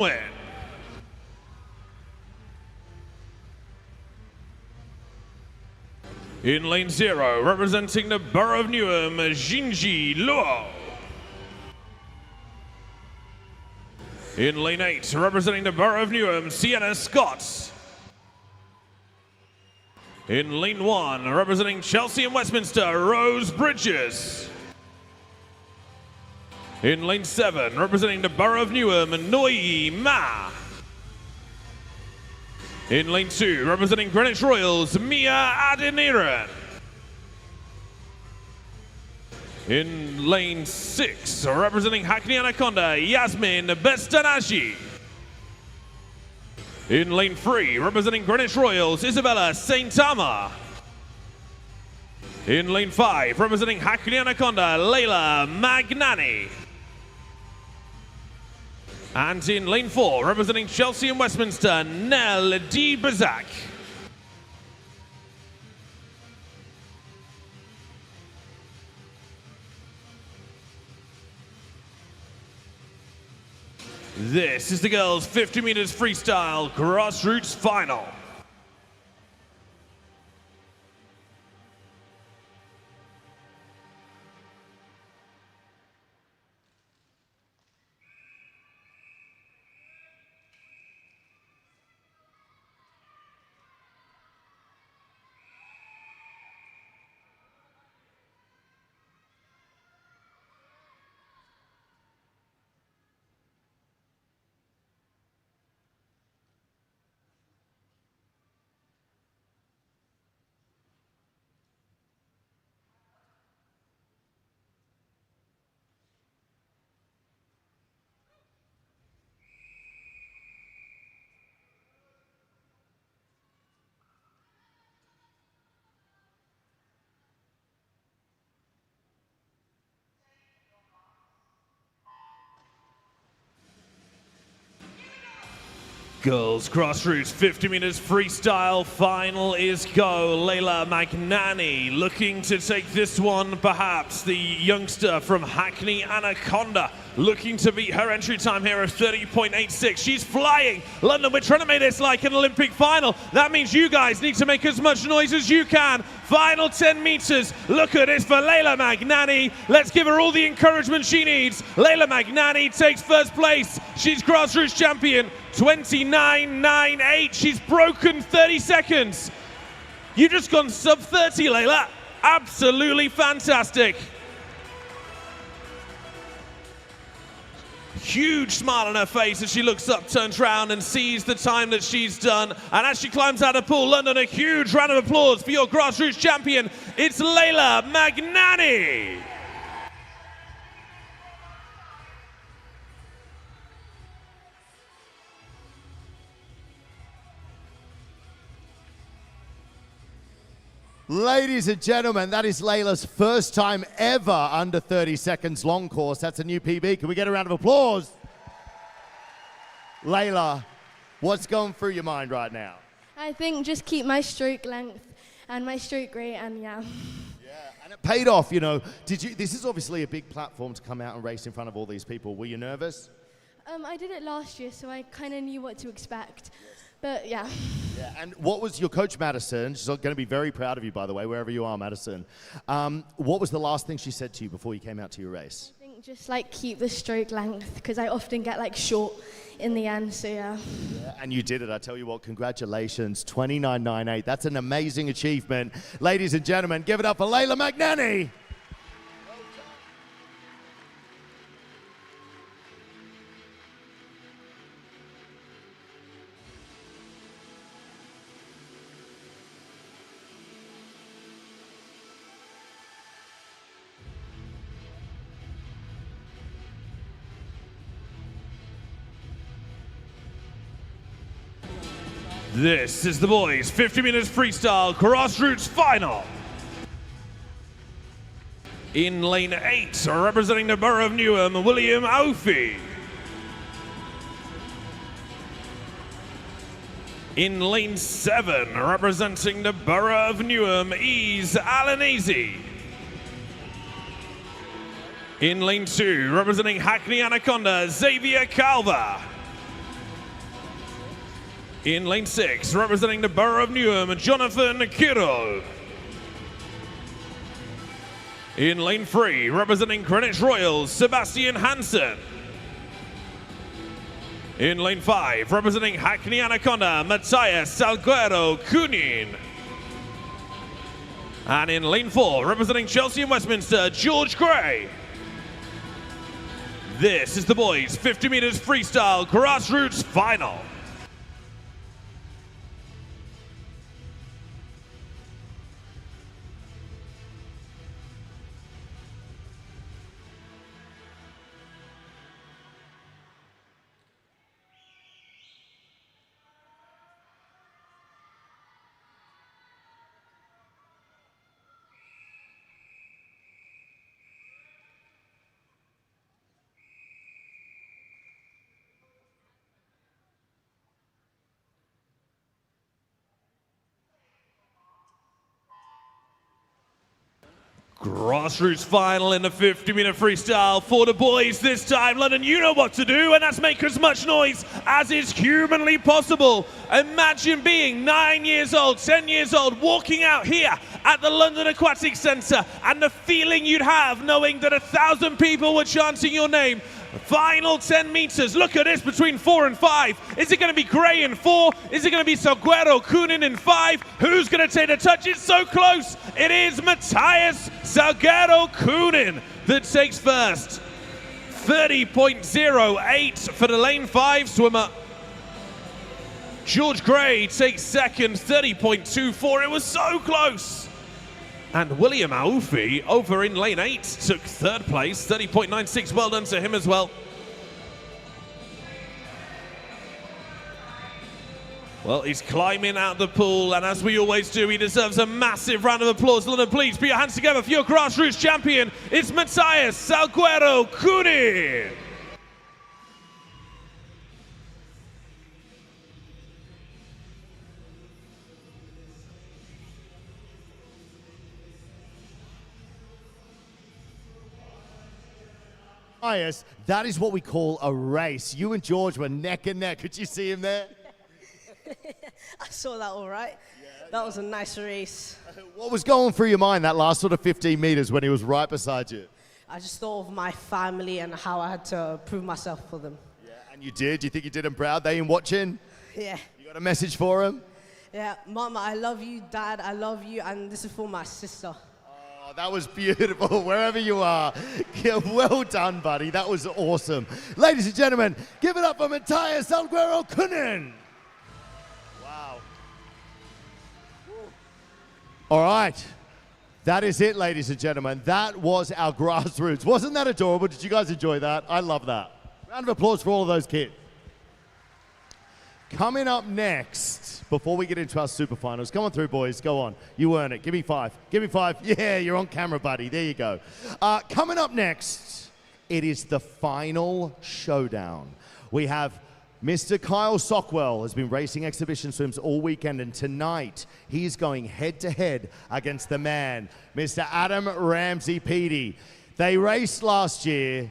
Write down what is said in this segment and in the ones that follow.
win. In lane 0, representing the Borough of Newham, Jinji Luo. In lane 8, representing the Borough of Newham, Sienna Scott. In lane 1, representing Chelsea and Westminster, Rose Bridges. In lane 7, representing the Borough of Newham, Noi Ma. In lane 2, representing Greenwich Royals, Mia Adeniran. In lane 6, representing Hackney Anaconda, Yasmin Bestanashi. In lane 3, representing Greenwich Royals, Isabella Saint-Ama. In lane 5, representing Hackney Anaconda, Layla Magnani. And in lane 4, representing Chelsea and Westminster, Nell Di Bazak. This is the girls' 50 meters freestyle grassroots final. Girls grassroots 50 meters freestyle final is go. Layla Magnani looking to take this one, perhaps the youngster from Hackney Anaconda looking to beat her entry time here of 30.86. She's flying. London, we're trying to make this like an Olympic final. That means you guys need to make as much noise as you can. Final 10 meters. Look at this for Layla Magnani. Let's give her all the encouragement she needs. Layla Magnani takes first place. She's grassroots champion. 29.98. She's broken 30 seconds. You just gone sub 30, Layla. Absolutely fantastic. Huge smile on her face as she looks up, turns around and sees the time that she's done. And as she climbs out of pool, London, a huge round of applause for your grassroots champion. It's Layla Magnani. Ladies and gentlemen, that is Layla's first time ever under 30 seconds long course. That's a new PB. Can we get a round of applause? Layla, what's going through your mind right now? I think just keep my stroke length and my stroke rate, and yeah. Yeah, and it paid off, you know. This is obviously a big platform to come out and race in front of all these people. Were you nervous? I did it last year, so I kind of knew what to expect. But yeah. Yeah, and what was your coach, Madison? She's going to be very proud of you, by the way, wherever you are, Madison. What was the last thing she said to you before you came out to your race? I think just like keep the stroke length, because I often get like short in the end, so yeah. Yeah, and you did it. I tell you what, congratulations, 29.98. That's an amazing achievement. Ladies and gentlemen, give it up for Layla Magnani. This is the boys' 50 meters freestyle grassroots final. In lane 8, representing the Borough of Newham, William Ophie. In lane 7, representing the Borough of Newham, Ease Alanese. In lane 2, representing Hackney Anaconda, Xavier Calva. In lane 6, representing the Borough of Newham, Jonathan Kirol. In lane 3, representing Greenwich Royals, Sebastian Hansen. In lane 5, representing Hackney Anaconda, Matthias Salguero Kunin. And in lane 4, representing Chelsea and Westminster, George Gray. This is the boys 50 meters freestyle grassroots final. Grassroots final in the 50-meter freestyle for the boys this time. London, you know what to do, and that's make as much noise as is humanly possible. Imagine being 9 years old, 10 years old, walking out here at the London Aquatic Centre, and the feeling you'd have knowing that 1,000 people were chanting your name. Final 10 meters. Look at this between 4 and 5. Is it going to be Gray in 4? Is it going to be Salguero Kunin in 5? Who's going to take the touch? It's so close. It is Matthias Salguero Kunin that takes first. 30.08 for the lane 5 swimmer. George Gray takes second, 30.24. It was so close. And William Aufi over in lane 8 took third place, 30.96. Well done to him as well. Well, he's climbing out the pool, and as we always do, he deserves a massive round of applause. London, please put your hands together for your grassroots champion. It's Matthias Salguero Kunin. That is what we call a race. You and George were neck and neck. Could you see him there? I saw that all right. That was a nice race. What was going through your mind that last sort of 15 meters when he was right beside you? I just thought of my family and how I had to prove myself for them. Yeah, and you did? Do you think you did him proud? They ain't watching? Yeah. You got a message for him? Yeah, Mama, I love you. Dad, I love you. And this is for my sister. Oh, that was beautiful, wherever you are. Yeah, well done, buddy. That was awesome. Ladies and gentlemen, give it up for Matthias Salguero Kunin. Wow. All right. That is it, ladies and gentlemen. That was our grassroots. Wasn't that adorable? Did you guys enjoy that? I love that. Round of applause for all of those kids. Coming up next, before we get into our super finals, come on through, boys. Go on. You earn it. Give me 5. Give me 5. Yeah, you're on camera, buddy. There you go. Coming up next, it is the final showdown. We have Mr. Kyle Sockwell has been racing exhibition swims all weekend, and tonight he's going head-to-head against the man, Mr. Adam Ramsey Peaty. They raced last year.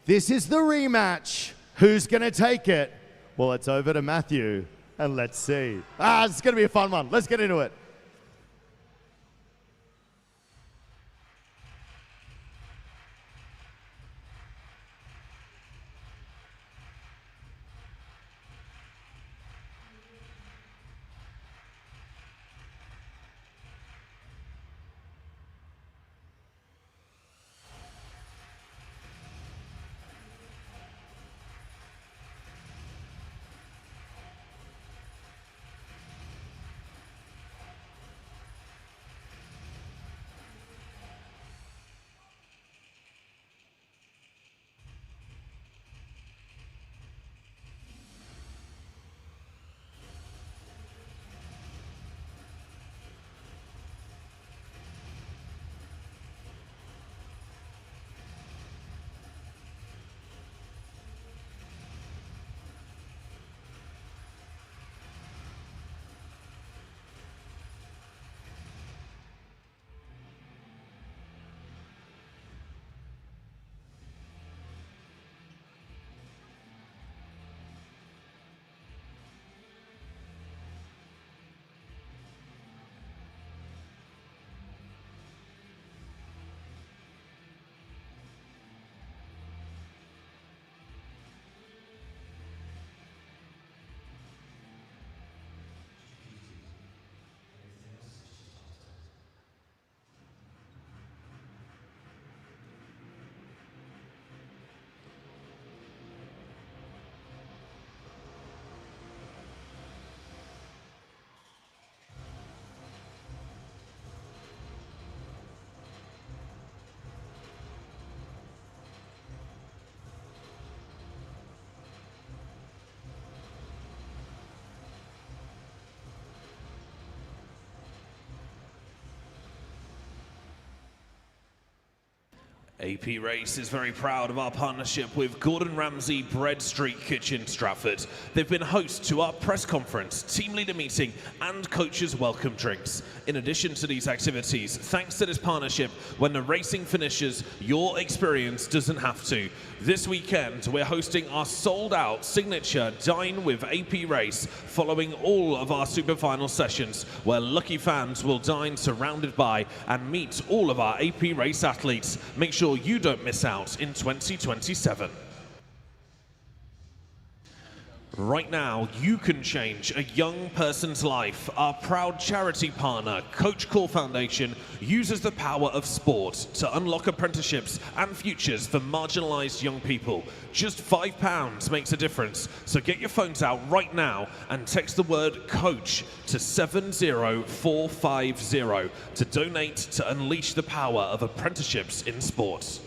This is the rematch. Who's going to take it? Well, it's over to Matthew, and let's see. It's going to be a fun one. Let's get into it. AP Race is very proud of our partnership with Gordon Ramsay Bread Street Kitchen, Stratford. They've been host to our press conference, team leader meeting, and coaches' welcome drinks. In addition to these activities, thanks to this partnership, when the racing finishes, your experience doesn't have to. This weekend, we're hosting our sold-out signature Dine with AP Race, following all of our Super Final sessions, where lucky fans will dine surrounded by and meet all of our AP Race athletes. Make sure you don't miss out in 2027. Right now, you can change a young person's life. Our proud charity partner, Coach Core Foundation, uses the power of sport to unlock apprenticeships and futures for marginalized young people. Just £5 makes a difference. So get your phones out right now and text the word COACH to 70450 to donate to unleash the power of apprenticeships in sports.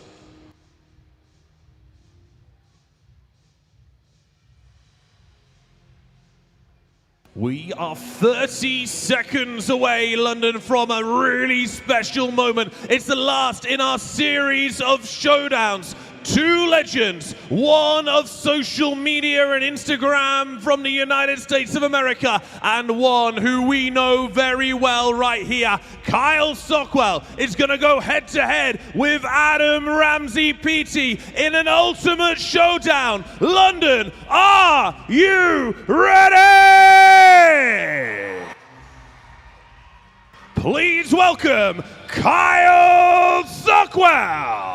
We are 30 seconds away, London, from a really special moment. It's the last in our series of showdowns. Two legends, one of social media and Instagram from the United States of America, and one who we know very well right here. Kyle Sockwell is going to go head-to-head with Adam Ramsey Peaty in an ultimate showdown. London, are you ready? Please welcome Kyle Sockwell.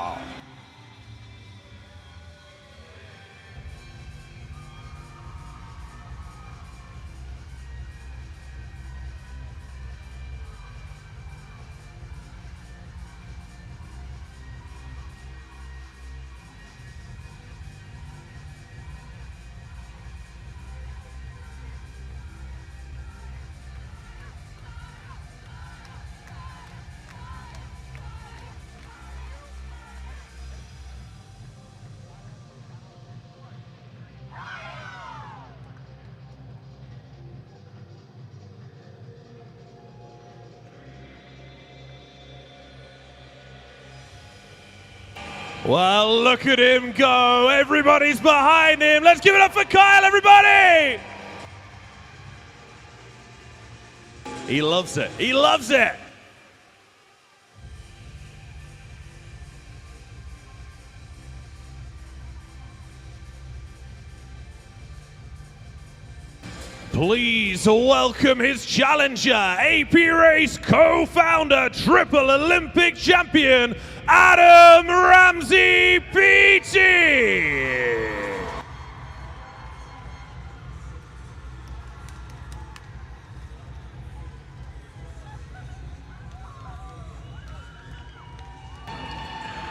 Well, look at him go. Everybody's behind him. Let's give it up for Kyle, everybody. He loves it. He loves it. Please welcome his challenger, AP Race co-founder, triple Olympic champion, Adam Ramsey Peaty.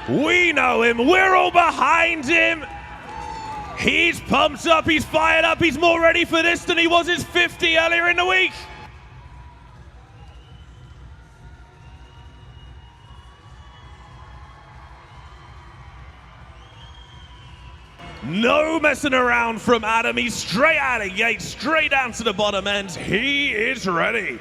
We know him, we're all behind him. He's pumped up, he's fired up, he's more ready for this than he was his 50 earlier in the week. No messing around from Adam, he's straight out of the gate, straight down to the bottom end. He is ready.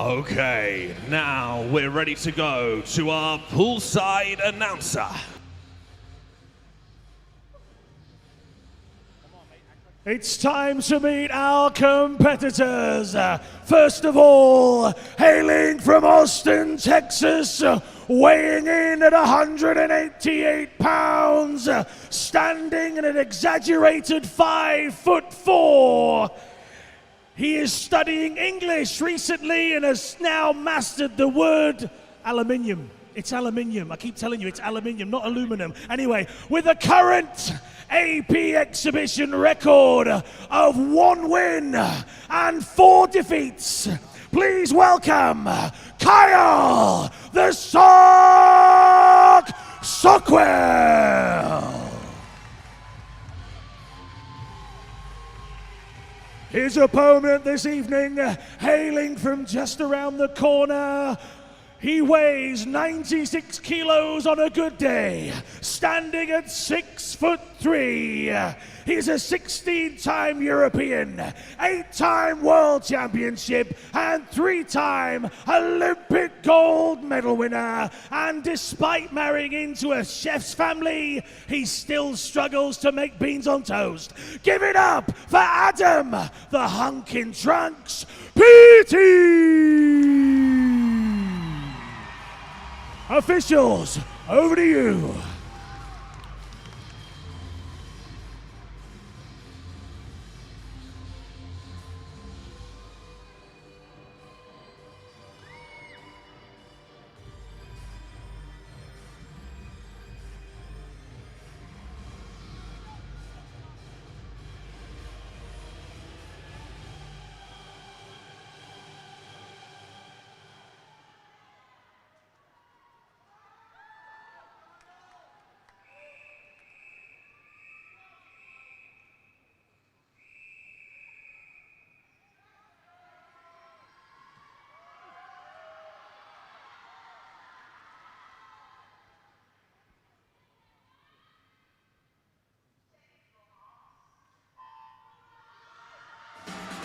Okay, now we're ready to go to our poolside announcer. It's time to meet our competitors. First of all, hailing from Austin, Texas, weighing in at 188 pounds, standing at an exaggerated 5'4". He is studying English recently and has now mastered the word aluminium. It's aluminium. I keep telling you it's aluminium, not aluminum. Anyway, with a current AP exhibition record of 1 win and 4 defeats, please welcome Kyle the Sock Sockwell. His opponent this evening, hailing from just around the corner. He weighs 96 kilos on a good day, standing at 6'3". He's a 16-time European, 8-time World Championship, and 3-time Olympic gold medal winner. And despite marrying into a chef's family, he still struggles to make beans on toast. Give it up for Adam, the hunk in trunks, PT! Officials, over to you.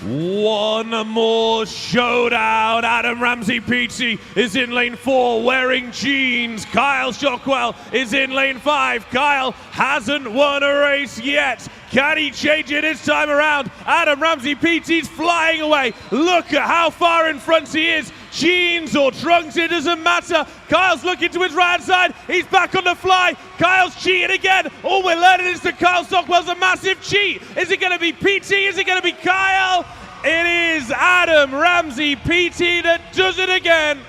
One more showdown. Adam Ramsey PT is in lane 4 wearing jeans. Kyle Shockwell is in lane 5. Kyle hasn't won a race yet. Can he change it this time around? Adam Ramsey PT's flying away. Look at how far in front he is. Jeans or trunks, it doesn't matter. Kyle's looking to his right side. He's back on the fly. Kyle's cheating again. All we're learning is that Kyle Stockwell's a massive cheat. Is it going to be PT? Is it going to be Kyle? It is Adam Ramsey PT that does it again.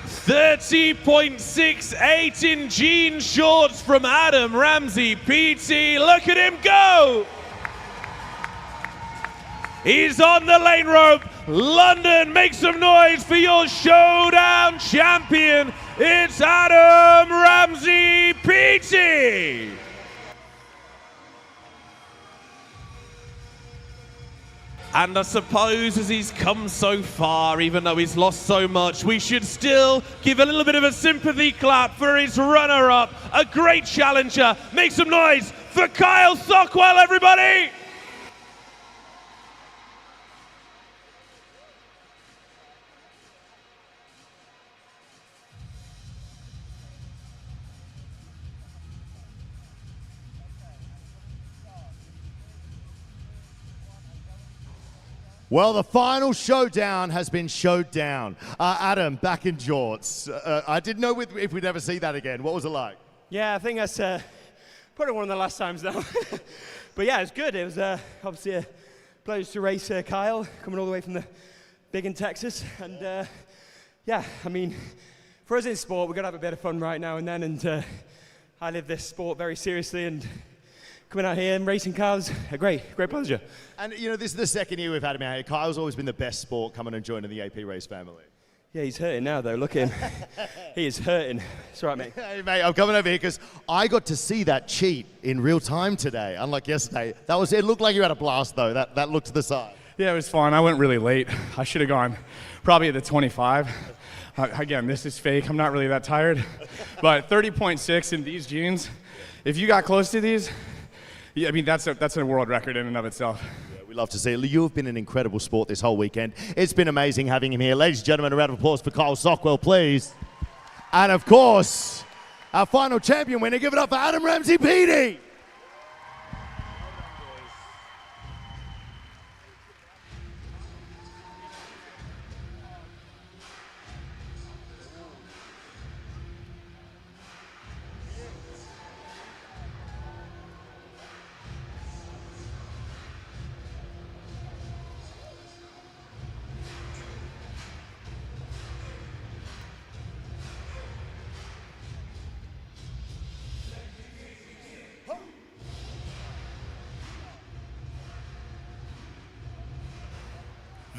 30.68 in jean shorts from Adam Ramsey PT. Look at him go. He's on the lane rope. London, make some noise for your showdown champion. It's Adam Ramsey PT. And I suppose as he's come so far, even though he's lost so much, we should still give a little bit of a sympathy clap for his runner-up, a great challenger. Make some noise for Kyle Stockwell, everybody! Well, the final showdown has been showed down. Adam, back in jorts. I didn't know if we'd ever see that again. What was it like? Yeah, I think that's probably one of the last times now. But yeah, it was good. It was obviously a pleasure to race Kyle, coming all the way from the big in Texas. And yeah, I mean, for us in sport, we've got to have a bit of fun right now and then. And I live this sport very seriously, and coming out here and racing Kyle's a great pleasure. And you know, this is the second year we've had him out here. Kyle's always been the best sport coming and joining the AP Race family. Yeah, he's hurting now though, look at him. He is hurting. It's all right, mate. Hey mate, I'm coming over here because I got to see that cheat in real time today, unlike yesterday. It looked like you had a blast though, that look to the side. Yeah, it was fun. I went really late. I should have gone probably at the 25. Again, this is fake. I'm not really that tired. But 30.6 in these jeans, if you got close to these, yeah, I mean, that's a world record in and of itself. Yeah, we love to see it. You have been an incredible sport this whole weekend. It's been amazing having him here. Ladies and gentlemen, a round of applause for Kyle Stockwell, please. And of course, our final champion winner, give it up for Adam Ramsey PT.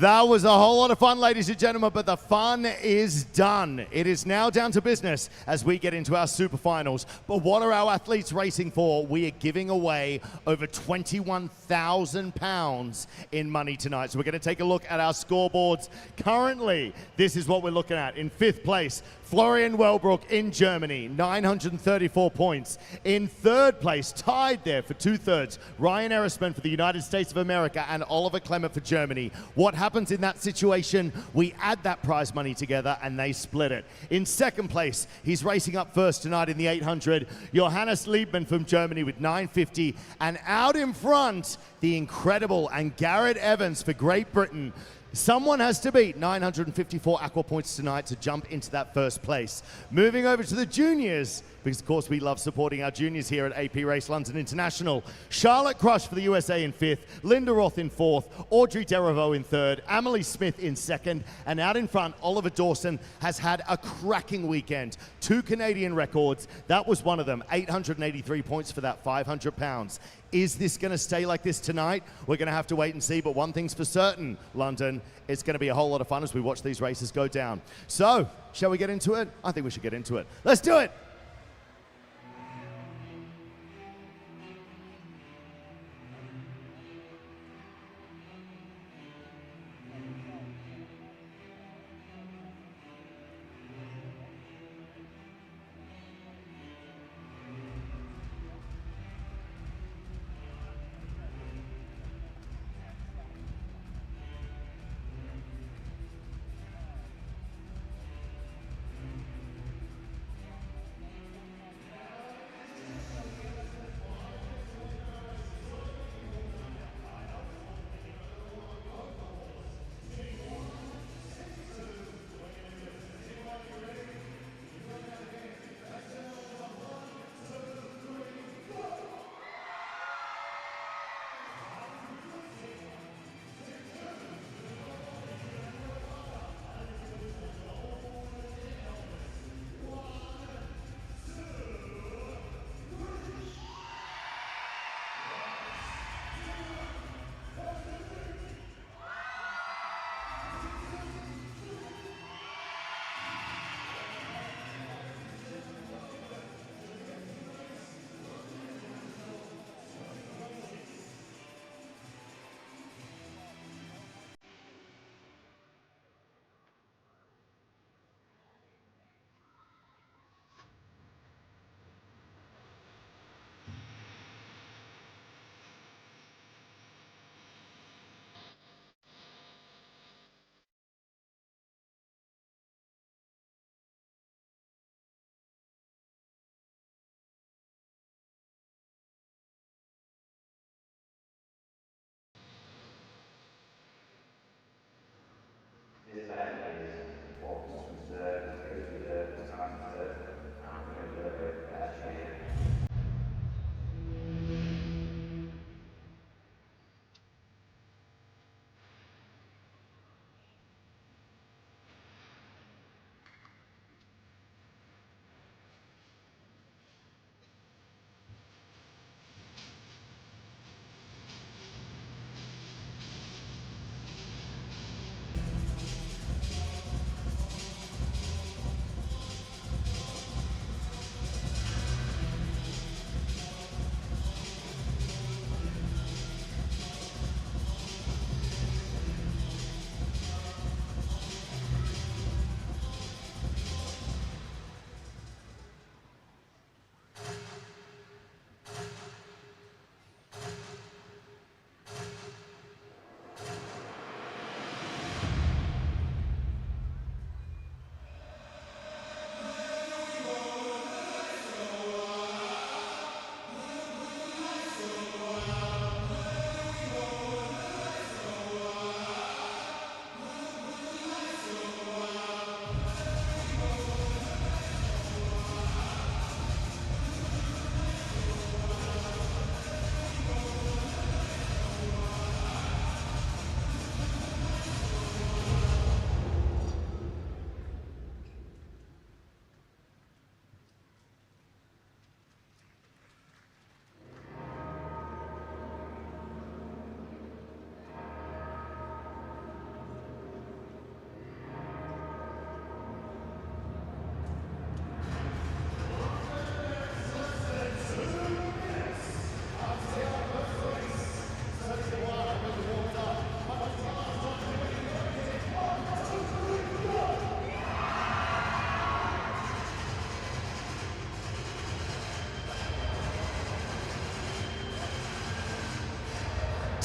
That was a whole lot of fun, ladies and gentlemen, but the fun is done. It is now down to business as we get into our super finals. But what are our athletes racing for? We are giving away over £21,000 in money tonight. So we're going to take a look at our scoreboards. Currently, this is what we're looking at. In 5th place, Florian Wellbrook in Germany, 934 points. In 3rd place, tied there for 2/3, Ryan Erisman for the United States of America and Oliver Clement for Germany. What happens in that situation? We add that prize money together and they split it. In 2nd place, he's racing up first tonight in the 800, Johannes Liebman from Germany with 950. And out in front, the incredible and Garrett Evans for Great Britain. Someone has to beat 954 aqua points tonight to jump into that 1st place. Moving over to the juniors, because of course we love supporting our juniors here at AP Race London International. Charlotte Crush for the USA in 5th, Linda Roth in 4th, Audrey Deriveau in 3rd, Amelie Smith in 2nd, and out in front, Oliver Dawson has had a cracking weekend. 2 Canadian records, that was one of them, 883 points for that £500. Is this going to stay like this tonight? We're going to have to wait and see, but one thing's for certain, London, it's going to be a whole lot of fun as we watch these races go down. So, shall we get into it? I think we should get into it. Let's do it!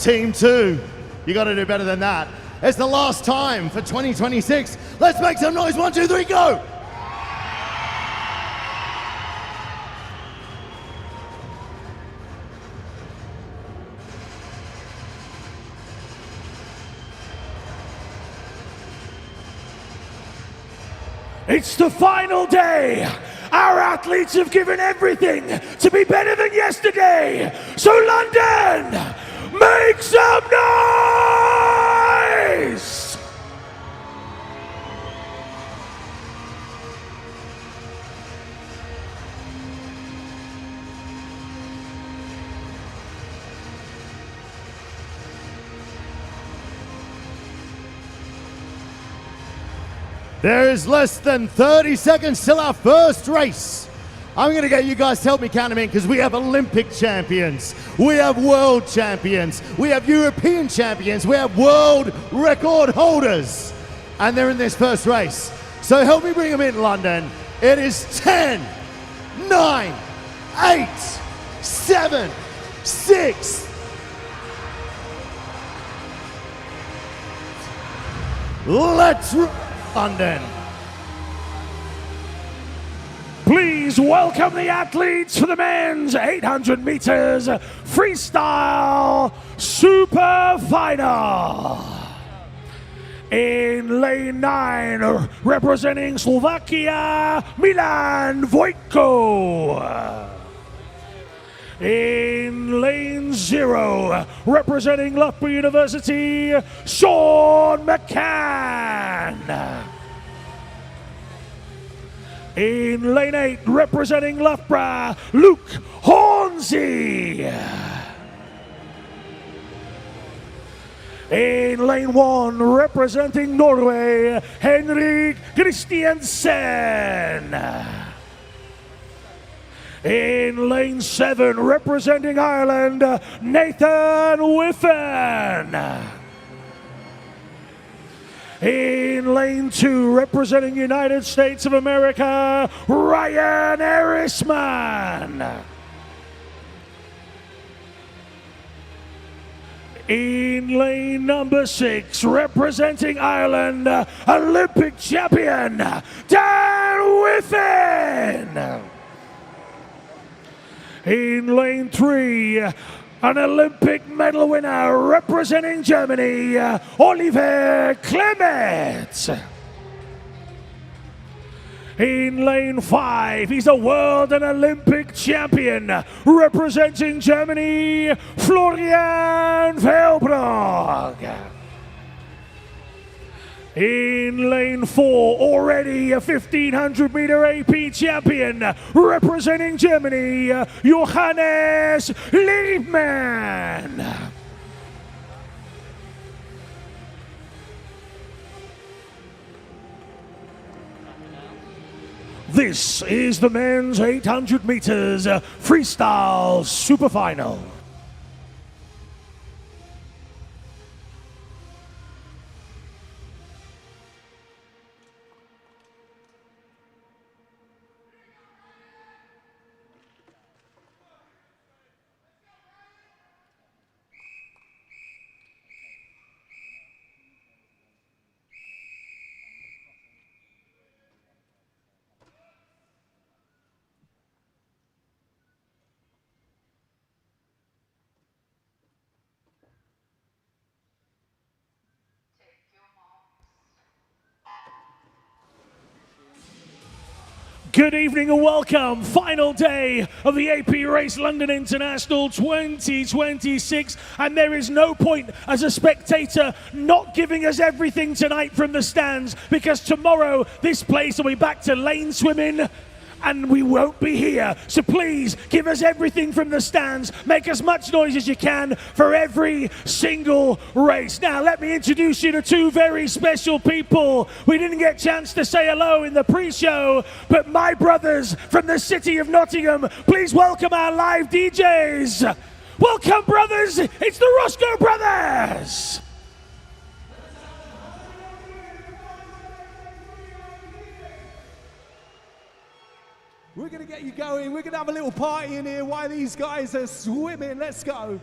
Team 2, you got to do better than that. It's the last time for 2026. Let's make some noise. 1, 2, 3, go! It's the final day. Our athletes have given everything to be better than yesterday. So London, make some noise! There is less than 30 seconds till our first race. I'm going to get you guys to help me count them in because we have Olympic champions, we have world champions, we have European champions, we have world record holders, and they're in this first race. So help me bring them in, London. It is 10, 9, 8, 7, 6. Let's London. Please welcome the athletes for the men's 800 meters freestyle super final. In lane 9, representing Slovakia, Milan Vojtko. In lane 0, representing Loughborough University, Sean McCann. In lane 8, representing Loughborough, Luke Hornsey. In lane 1, representing Norway, Henrik Christiansen. In lane 7, representing Ireland, Nathan Whiffen. In lane 2, representing United States of America, Ryan Erisman. In lane number 6, representing Ireland, Olympic champion, Dan Whiffen. In lane 3, an Olympic medal winner representing Germany, Oliver Clement. In lane 5, he's a world and Olympic champion representing Germany, Florian Velbrog. In lane 4, already a 1500 meter AP champion representing Germany, Johannes Liebmann. This is the men's 800 meters freestyle super final. Good evening and welcome. Final day of the AP Race London International 2026. And there is no point as a spectator not giving us everything tonight from the stands, because tomorrow this place will be back to lane swimming and we won't be here. So please give us everything from the stands. Make as much noise as you can for every single race. Now let me introduce you to two very special people. We didn't get a chance to say hello in the pre-show, but my brothers from the city of Nottingham, please welcome our live DJs. Welcome, brothers. It's the Roscoe Brothers. We're going to get you going. We're going to have a little party in here while these guys are swimming. Let's go.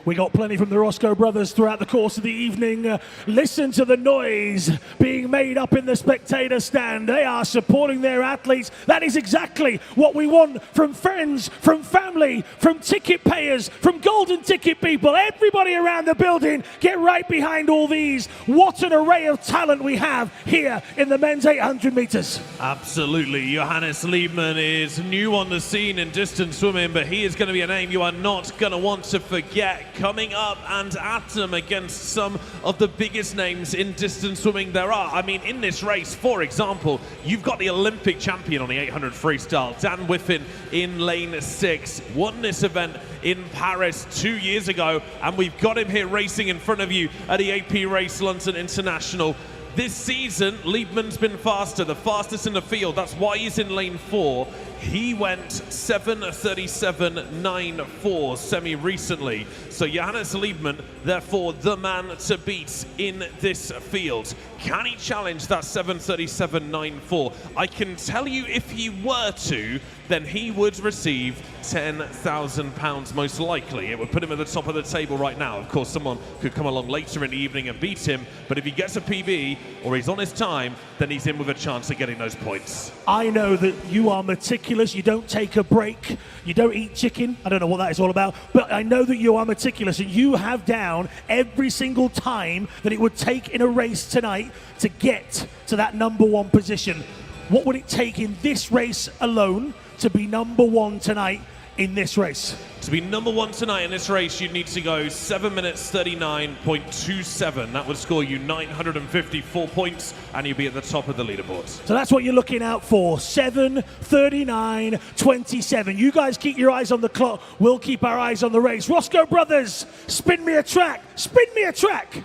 We got plenty from the Roscoe brothers throughout the course of the evening. Listen to the noise being made up in the spectator stand. They are supporting their athletes. That is exactly what we want from friends, from family, from ticket payers, from golden ticket people. Everybody around the building, get right behind all these. What an array of talent we have here in the men's 800 meters. Absolutely. Johannes Liebmann is new on the scene in distance swimming, but he is going to be a name you are not going to want to forget. Coming up and at them against some of the biggest names in distance swimming there are. I mean, in this race, for example, you've got the Olympic champion on the 800 freestyle, Dan Whiffen in lane 6. Won this event in Paris 2 years ago, and we've got him here racing in front of you at the AP Race London International. This season, Liebmann's been faster, the fastest in the field. That's why he's in lane 4. He went 7:37.94 semi-recently. So Johannes Liebmann, therefore, the man to beat in this field. Can he challenge that 7:37.94? I can tell you if he were to, then he would receive £10,000 most likely. It would put him at the top of the table right now. Of course, someone could come along later in the evening and beat him, but if he gets a PB or he's on his time, then he's in with a chance of getting those points. I know that you are meticulous. You don't take a break. You don't eat chicken. I don't know what that is all about, but I know that you are meticulous, and you have down every single time that it would take in a race tonight to get to that number 1 position. What would it take in this race alone to be number 1 tonight in this race? To be number 1 tonight in this race, you'd need to go 7:39.27. That would score you 954 points, and you'd be at the top of the leaderboard. So that's what you're looking out for, 7:39.27. You guys keep your eyes on the clock. We'll keep our eyes on the race. Roscoe brothers, spin me a track. Spin me a track.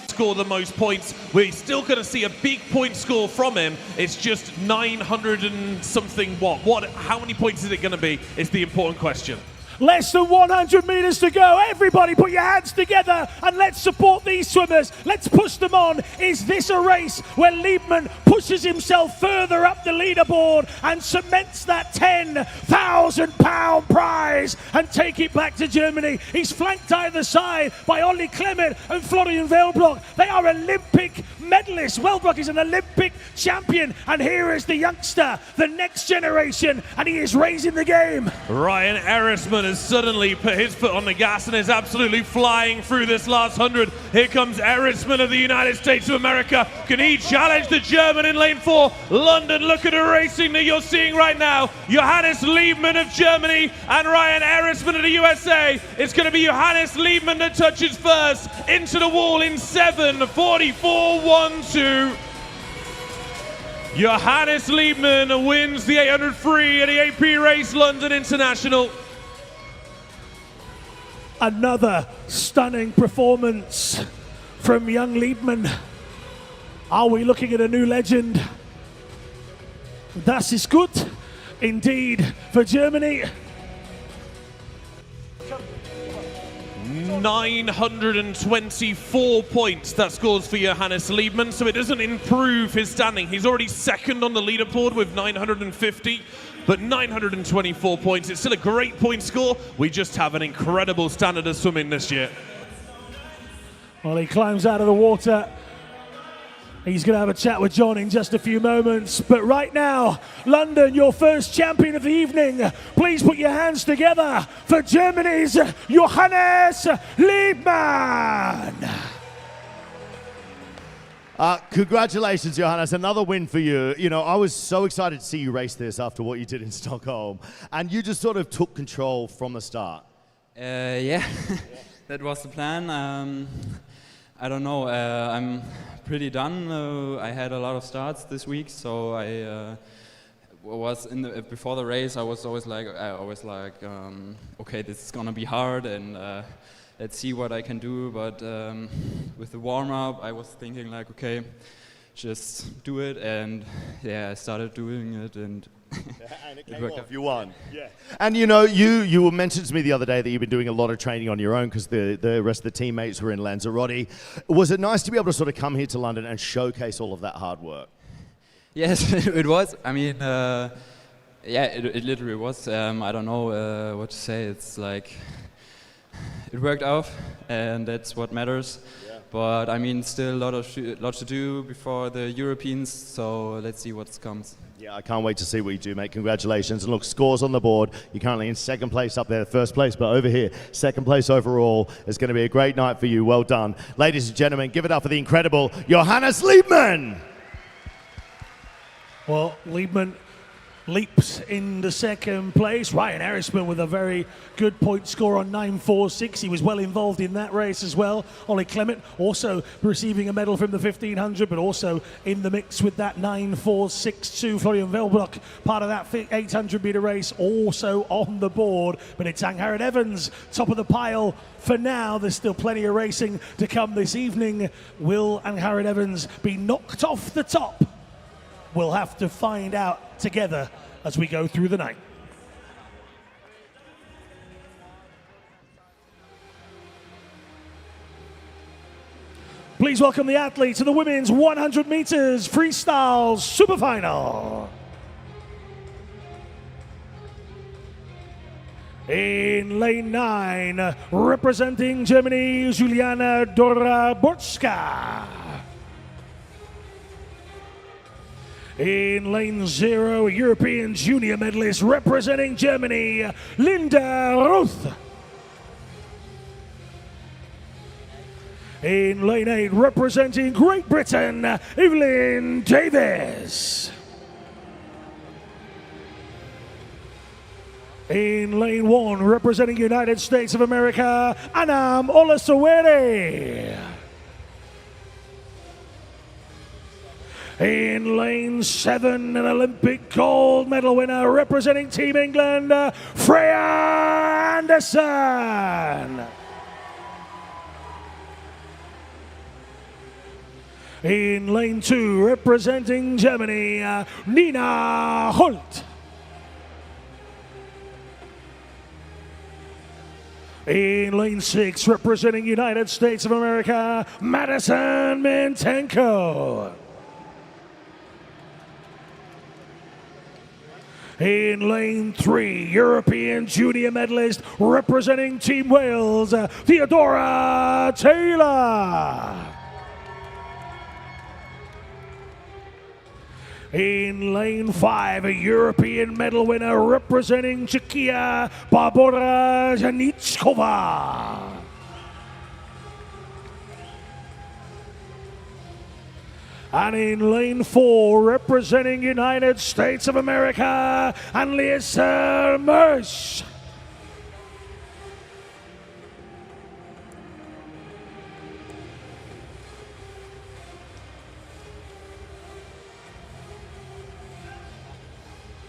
Score the most points. We're still going to see a big point score from him. It's just 900 and something what? How many points is it going to be is the important question. Less than 100 meters to go. Everybody put your hands together and let's support these swimmers. Let's push them on. Is this a race where Liebmann pushes himself further up the leaderboard and cements that £10,000 prize and take it back to Germany? He's flanked either side by Olli Clement and Florian Wellbrock. They are Olympic medalists. Wellbrock is an Olympic champion, and here is the youngster, the next generation, and he is raising the game. Ryan Erisman German has suddenly put his foot on the gas and is absolutely flying through this last 100. Here comes Erisman of the United States of America. Can he challenge the German in lane 4? London, look at the racing that you're seeing right now. Johannes Liebmann of Germany and Ryan Erisman of the USA. It's going to be Johannes Liebmann that touches first into the wall in 7:44.12. Johannes Liebmann wins the 800 free at the AP Race London International. Another stunning performance from young Liebmann. Are we looking at a new legend? Das ist gut, indeed, for Germany. 924 points that scores for Johannes Liebmann, so it doesn't improve his standing. He's already second on the leaderboard with 950, but 924 points. It's still a great point score. We just have an incredible standard of swimming this year. Well, he climbs out of the water. He's going to have a chat with John in just a few moments. But right now, London, your first champion of the evening. Please put your hands together for Germany's Johannes Liebmann. Congratulations, Johannes. Another win for you. You know, I was so excited to see you race this after what you did in Stockholm. And you just sort of took control from the start. Yeah, that was the plan. I don't know. I'm pretty done. I had a lot of starts this week, so I was before the race. I was always like, okay, this is gonna be hard, and let's see what I can do. But with the warm up, I was thinking like, okay, just do it, and yeah, I started doing it, and and it came off. You won. Yeah. And you know, you mentioned to me the other day that you've been doing a lot of training on your own because the rest of the teammates were in Lanzarote. Was it nice to be able to sort of come here to London and showcase all of that hard work? Yes, it was. I mean, yeah, it literally was. I don't know what to say. It's like it worked out, and that's what matters. Yeah. But I mean, still a lot to do before the Europeans. So let's see what comes. Yeah, I can't wait to see what you do, mate. Congratulations. And look, scores on the board. You're currently in second place up there, first place, but over here, second place overall. It's going to be a great night for you. Well done. Ladies and gentlemen, give it up for the incredible Johannes Liebmann. Well, Liebmann leaps into second place. Ryan Erisman with a very good point score on 9.46. He was well involved in that race as well. Ollie Clement also receiving a medal from the 1500, but also in the mix with that 9.462. Florian Velbrock, part of that 800 meter race, also on the board. But it's Angharad Evans, top of the pile for now. There's still plenty of racing to come this evening. Will Angharad Evans be knocked off the top? We'll have to find out together as we go through the night. Please welcome the athletes to the women's 100 meters freestyle superfinal. In lane 9, representing Germany, Juliana Dora-Borska. In lane 0, European junior medalist representing Germany, Linda Ruth. In lane 8, representing Great Britain, Evelyn Davis. In lane 1, representing United States of America, Anam Olasawere. In lane 7, an Olympic gold medal winner representing Team England, Freya Anderson. In lane 2, representing Germany, Nina Holt. In lane 6, representing United States of America, Madison Mintenko. In lane 3, European junior medalist representing Team Wales, Theodora Taylor. In lane 5, a European medal winner representing Czechia, Barbora Janicková. And in lane 4, representing United States of America, Anneliese Moesch.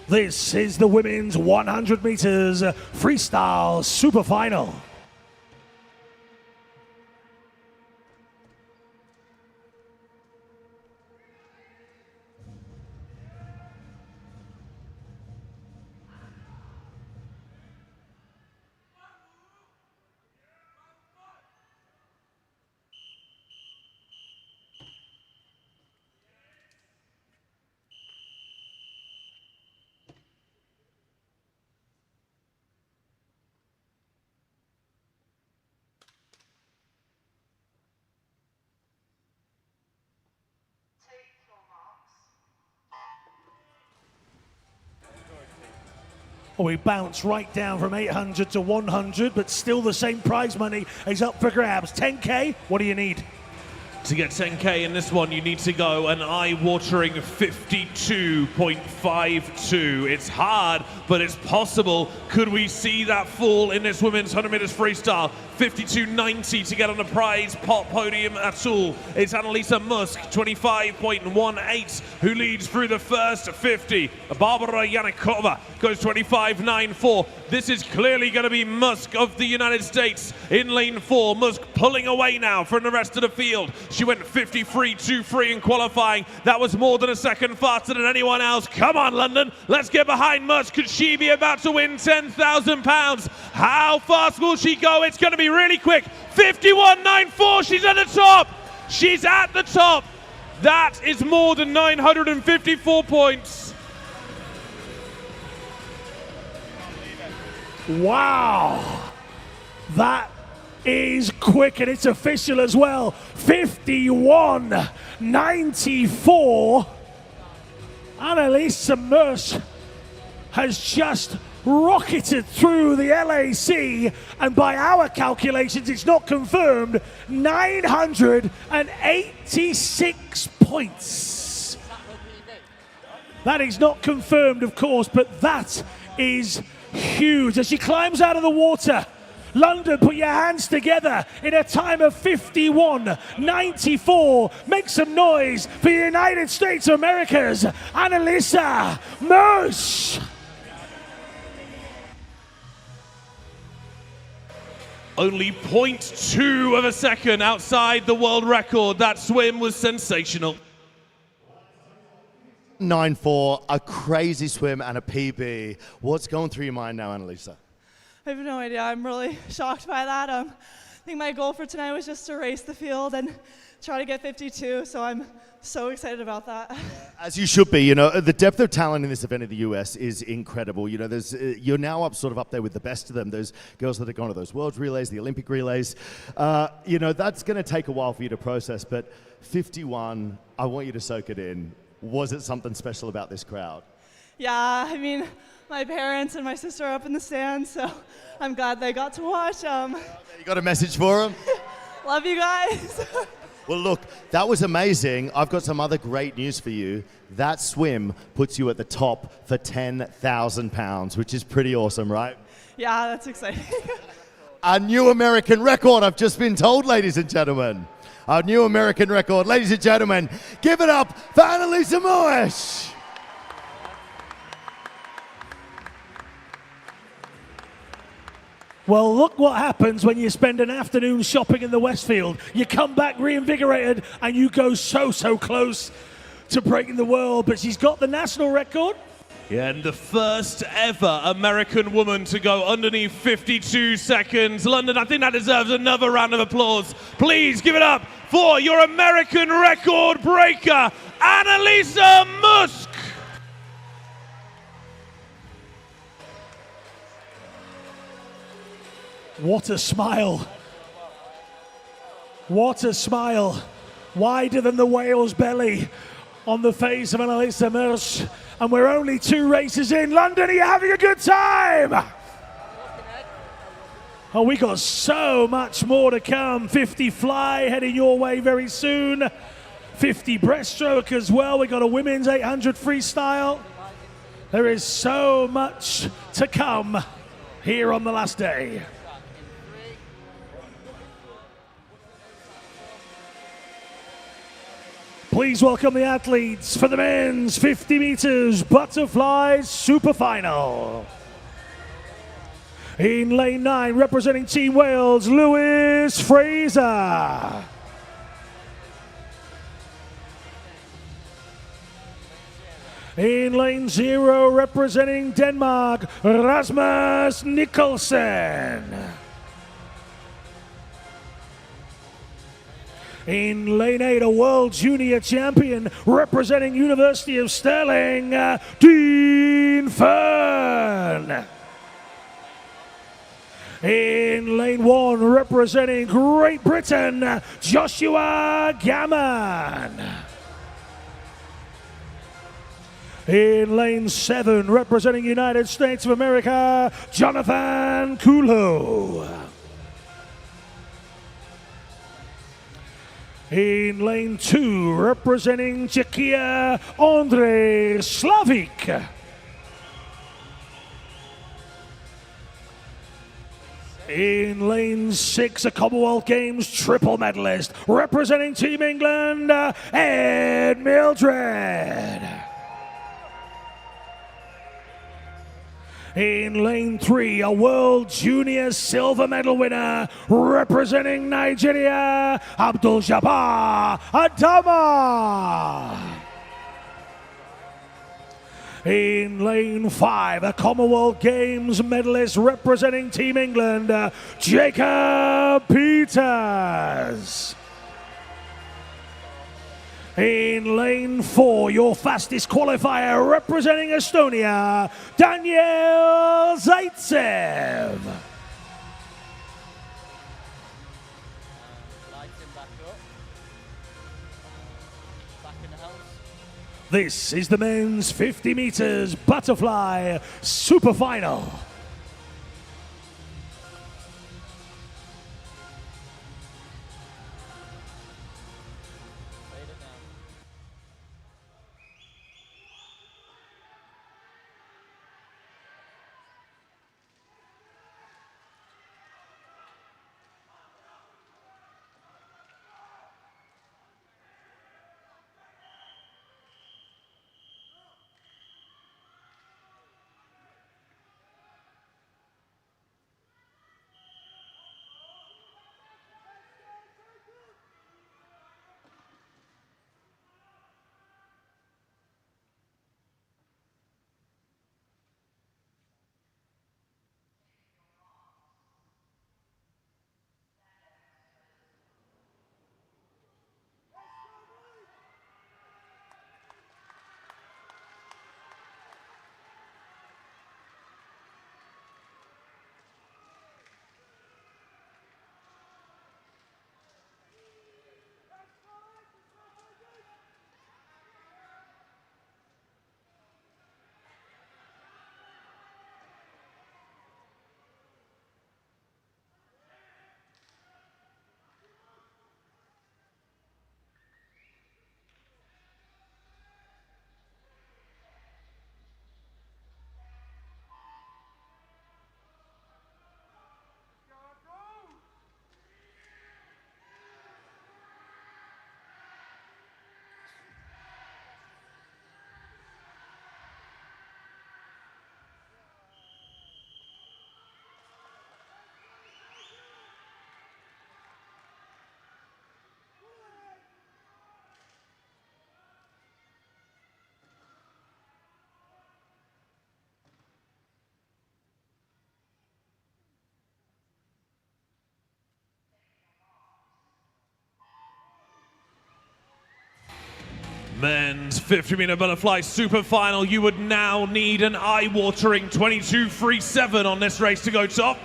This is the women's 100 meters freestyle super final. We bounce right down from 800 to 100, but still the same prize money is up for grabs. 10K, what do you need? To get 10K in this one, you need to go an eye-watering 52.52. It's hard, but it's possible. Could we see that fall in this women's 100 meters freestyle? 52.90 to get on the prize pot podium at all. It's Anneliese Moesch, 25.18, who leads through the first 50. Barbora Janicková goes 25.94. This is clearly going to be Moesch of the United States in lane 4. Moesch pulling away now from the rest of the field. She went 53.23 in qualifying. That was more than a second faster than anyone else. Come on, London. Let's get behind Moesch. Could she be about to win £10,000? How fast will she go? It's going to be really quick. 51.94. She's at the top. She's at the top. That is more than 954 points. Wow. That is quick, and it's official as well. 51.94. Anneliese Moesch has just rocketed through the LAC, and by our calculations, it's not confirmed, 986 points. That is not confirmed, of course, but that is huge. As she climbs out of the water, London, put your hands together in a time of 51.94. Make some noise for the United States of America's Anneliese Moesch. Only 0.2 of a second outside the world record. That swim was sensational. 9.4, a crazy swim and a PB. What's going through your mind now, Anneliese? I have no idea. I'm really shocked by that. I think my goal for tonight was just to race the field and try to get 52, so I'm so excited about that. As you should be. You know, the depth of talent in this event in the US is incredible. You know, there's you're now up there with the best of them. Those girls that are going to those World Relays, the Olympic Relays. You know, that's going to take a while for you to process, but 51, I want you to soak it in. Was it something special about this crowd? Yeah, I mean, my parents and my sister are up in the stands, so I'm glad they got to watch. You got a message for them? Love you guys. Well, look, that was amazing. I've got some other great news for you. That swim puts you at the top for £10,000, which is pretty awesome, right? Yeah, that's exciting. A new American record, I've just been told, ladies and gentlemen. A new American record. Ladies and gentlemen, give it up for Anneliese Moesch. Well, look what happens when you spend an afternoon shopping in the Westfield. You come back reinvigorated and you go so close to breaking the world, but she's got the national record. Yeah, and the first ever American woman to go underneath 52 seconds. London, I think that deserves another round of applause. Please give it up for your American record breaker, Anneliese Moesch. What a smile. What a smile. Wider than the whale's belly. on the face of Annalisa Mersch, and we're only 2 races in. London, are you having a good time? Oh, we got so much more to come. 50 fly heading your way very soon. 50 breaststroke as well. We got a women's 800 freestyle. There is so much to come here on the last day. Please welcome the athletes for the men's 50 meters butterfly super final. In lane 9, representing Team Wales, Lewis Fraser. In lane 0, representing Denmark, Rasmus Nicholson. In lane 8, a world junior champion representing University of Stirling, Dean Fern. In lane 1, representing Great Britain, Joshua Gammon. In lane 7, representing United States of America, Jonathan Kulo. In lane 2, representing Czechia, Ondrej Slavik. In lane 6, a Commonwealth Games triple medalist, representing Team England, Ed Mildred. In lane 3, a World Junior silver medal winner, representing Nigeria, Abdul Jabbar Adama. In lane 5, a Commonwealth Games medalist representing Team England, Jacob Peters. In lane 4, your fastest qualifier representing Estonia, Daniel Zaitsev. This is the men's 50 meters butterfly super final. Men's 50-meter butterfly super final. You would now need an eye-watering 22.37 on this race to go top.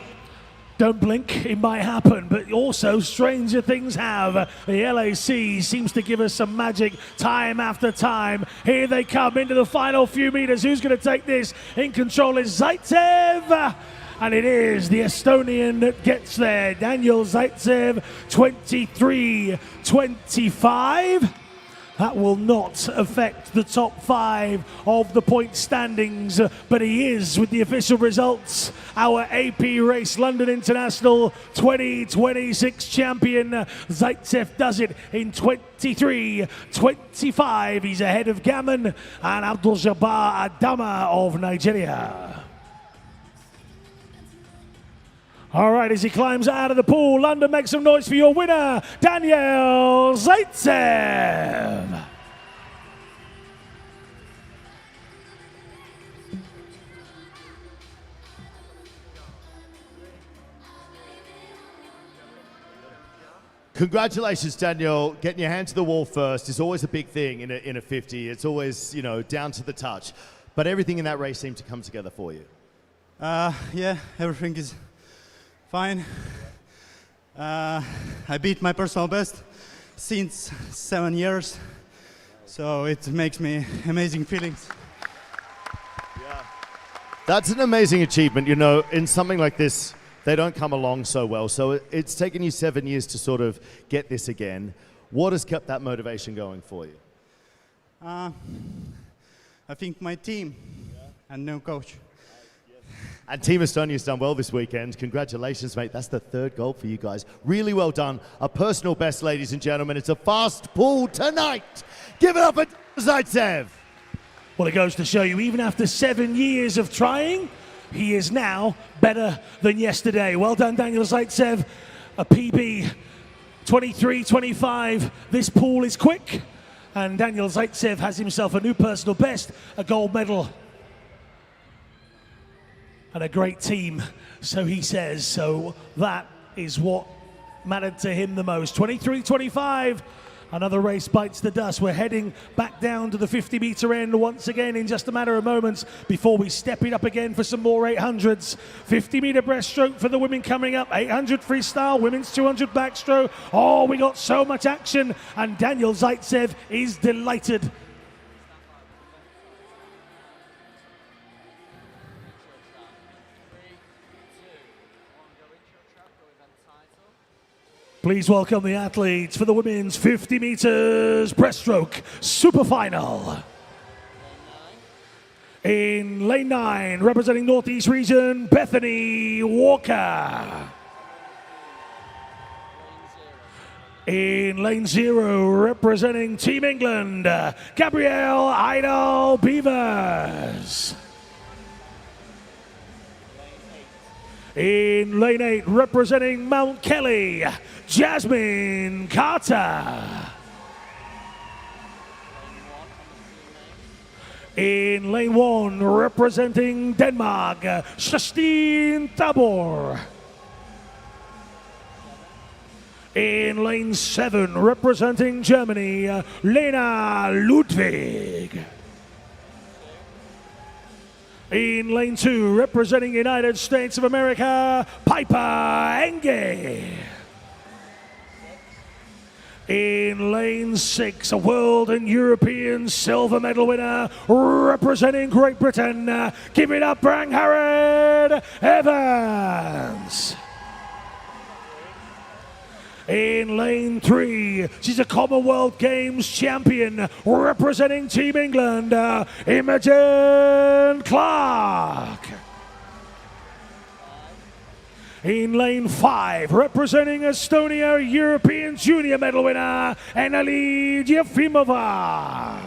Don't blink, it might happen, but also stranger things have. The LAC seems to give us some magic time after time. Here they come into the final few meters. Who's going to take this? In control is Zaitsev. And it is the Estonian that gets there. Daniel Zaitsev, 23-25. That will not affect the top 5 of the point standings, but he is, with the official results, our AP Race London International 2026 champion. Zaitsev does it in 23-25. He's ahead of Gammon and Abdul Jabbar Adama of Nigeria. All right, as he climbs out of the pool, London, make some noise for your winner, Daniel Zaitsev. Congratulations, Daniel. Getting your hand to the wall first is always a big thing in a 50. It's always, you know, down to the touch. But everything in that race seemed to come together for you. Yeah, everything is fine. I beat my personal best since 7 years, so it makes me amazing feelings. That's an amazing achievement. You know, in something like this, they don't come along so well. So it's taken you 7 years to sort of get this again. What has kept that motivation going for you? I think my team and new coach. And Team Estonia's done well this weekend. Congratulations, mate. That's the 3rd gold for you guys. Really well done. A personal best, ladies and gentlemen. It's a fast pull tonight. Give it up for Zaitsev. Well, it goes to show you, even after 7 years of trying, he is now better than yesterday. Well done, Daniel Zaitsev. A PB 23-25. This pool is quick. And Daniel Zaitsev has himself a new personal best, a gold medal, and a great team, so he says. So that is what mattered to him the most. 23-25, another race bites the dust. We're heading back down to the 50-meter end once again in just a matter of moments before we step it up again for some more 800s. 50-meter breaststroke for the women coming up. 800 freestyle, women's 200 backstroke. Oh, we got so much action, and Daniel Zaitsev is delighted. Please welcome the athletes for the women's 50 meters breaststroke super final. In lane 9, representing Northeast region, Bethany Walker. In lane 0, representing Team England, Gabrielle Idol Beavers. In lane 8, representing Mount Kelly, Jasmine Carter. In lane 1, representing Denmark, Justine Tabor. In lane 7, representing Germany, Lena Ludwig. In lane 2, representing United States of America, Piper Enge. In lane 6, a world and European silver medal winner, representing Great Britain, give it up, Angharad Evans. In lane 3, she's a Commonwealth Games champion, representing Team England, Imogen Clark. In lane 5, representing Estonia, European junior medal winner, Eneli Yefimova.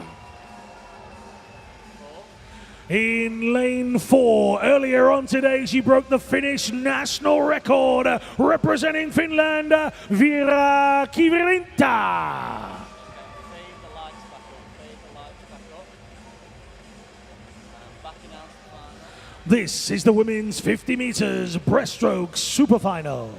In lane 4, earlier on today, she broke the Finnish national record, representing Finland, Veera Kivilinta. This is the women's 50 meters breaststroke super final.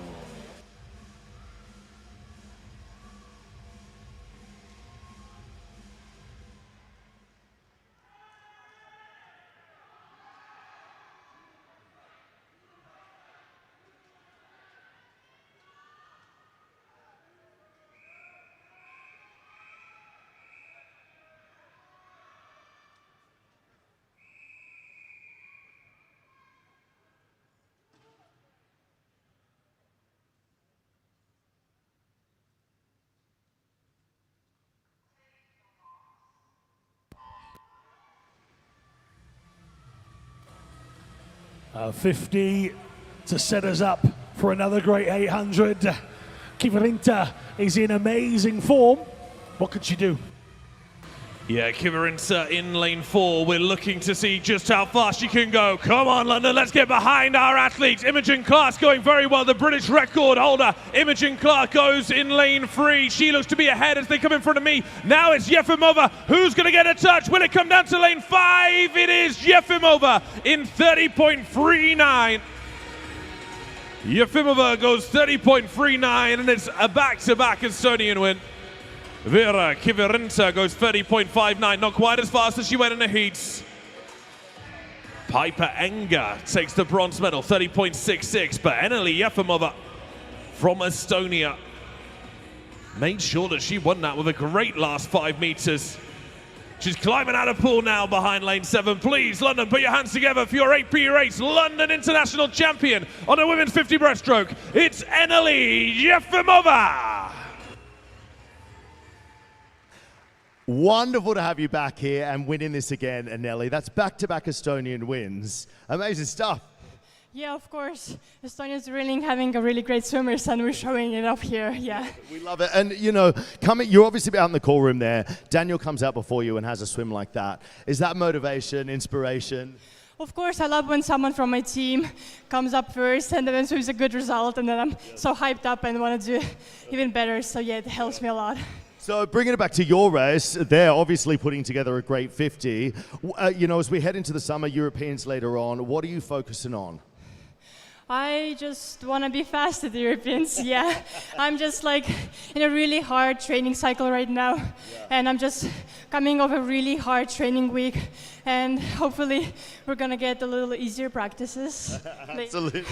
50 to set us up for another great 800. Kivirinta is in amazing form. What could she do? Yeah, Kivirinta in lane 4. We're looking to see just how fast she can go. Come on, London, let's get behind our athletes. Imogen Clark going very well, the British record holder. Imogen Clark goes in lane 3. She looks to be ahead as they come in front of me. Now it's Yefimova. Who's going to get a touch? Will it come down to lane 5? It is Yefimova in 30.39. Yefimova goes 30.39, and it's a back-to-back Estonian win. Vera Kivirinta goes 30.59, not quite as fast as she went in the heats. Piper Enger takes the bronze medal, 30.66, but Eneli Yefimova from Estonia made sure that she won that with a great last 5 meters. She's climbing out of pool now behind lane 7. Please, London, put your hands together for your AP race. London International Champion on the women's 50 breaststroke. It's Eneli Yefimova. Wonderful to have you back here and winning this again, Eneli. That's back-to-back Estonian wins. Amazing stuff. Yeah, of course. Estonia's really having a really great swimmers, and we're showing it up here. Yeah. We love it. And, you know, you're obviously out in the call room there. Daniel comes out before you and has a swim like that. Is that motivation, inspiration? Of course, I love when someone from my team comes up first and then swims a good result, and then I'm so hyped up and want to do even better. So, yeah, it helps me a lot. So bringing it back to your race, they're obviously putting together a great 50. You know, as we head into the summer, Europeans later on, what are you focusing on? I just want to be fast at the Europeans, yeah. I'm just like in a really hard training cycle right now. And I'm just coming off a really hard training week. And hopefully we're going to get a little easier practices. Absolutely.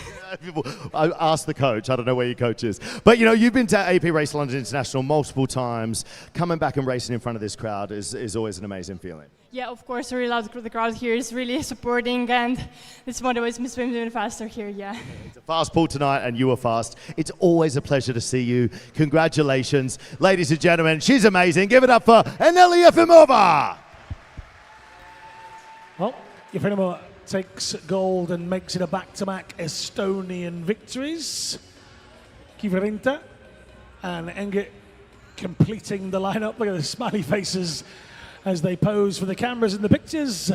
I asked the coach. I don't know where your coach is. But, you know, you've been to AP Race London International multiple times. Coming back and racing in front of this crowd is always an amazing feeling. Yeah, of course, I really love the crowd here. It's really supporting, and this motivates me to swim even faster here, yeah. It's a fast pool tonight, and you were fast. It's always a pleasure to see you. Congratulations. Ladies and gentlemen, she's amazing. Give it up for Eneli Yefimova. Well, Yefimova takes gold and makes it a back-to-back Estonian victories. Kivirinta and Enger completing the lineup. Look at the smiley faces as they pose for the cameras in the pictures.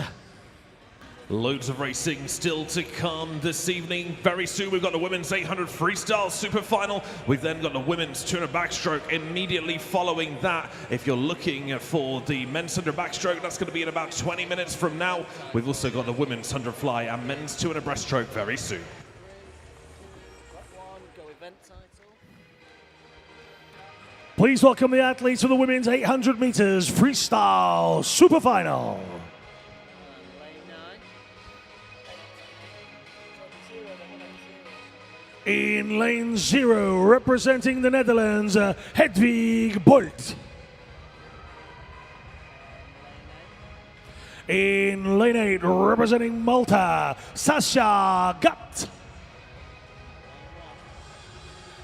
Loads of racing still to come this evening. Very soon we've got the women's 800 freestyle super final. We've then got the women's 200 backstroke immediately following that. If you're looking for the men's 100 backstroke, that's going to be in about 20 minutes from now. We've also got the women's 100 fly and men's 200 breaststroke very soon. Please welcome the athletes for the women's 800 meters freestyle super final. In lane 0, representing the Netherlands, Hedwig Bolt. In lane 8, representing Malta, Sasha Gatt.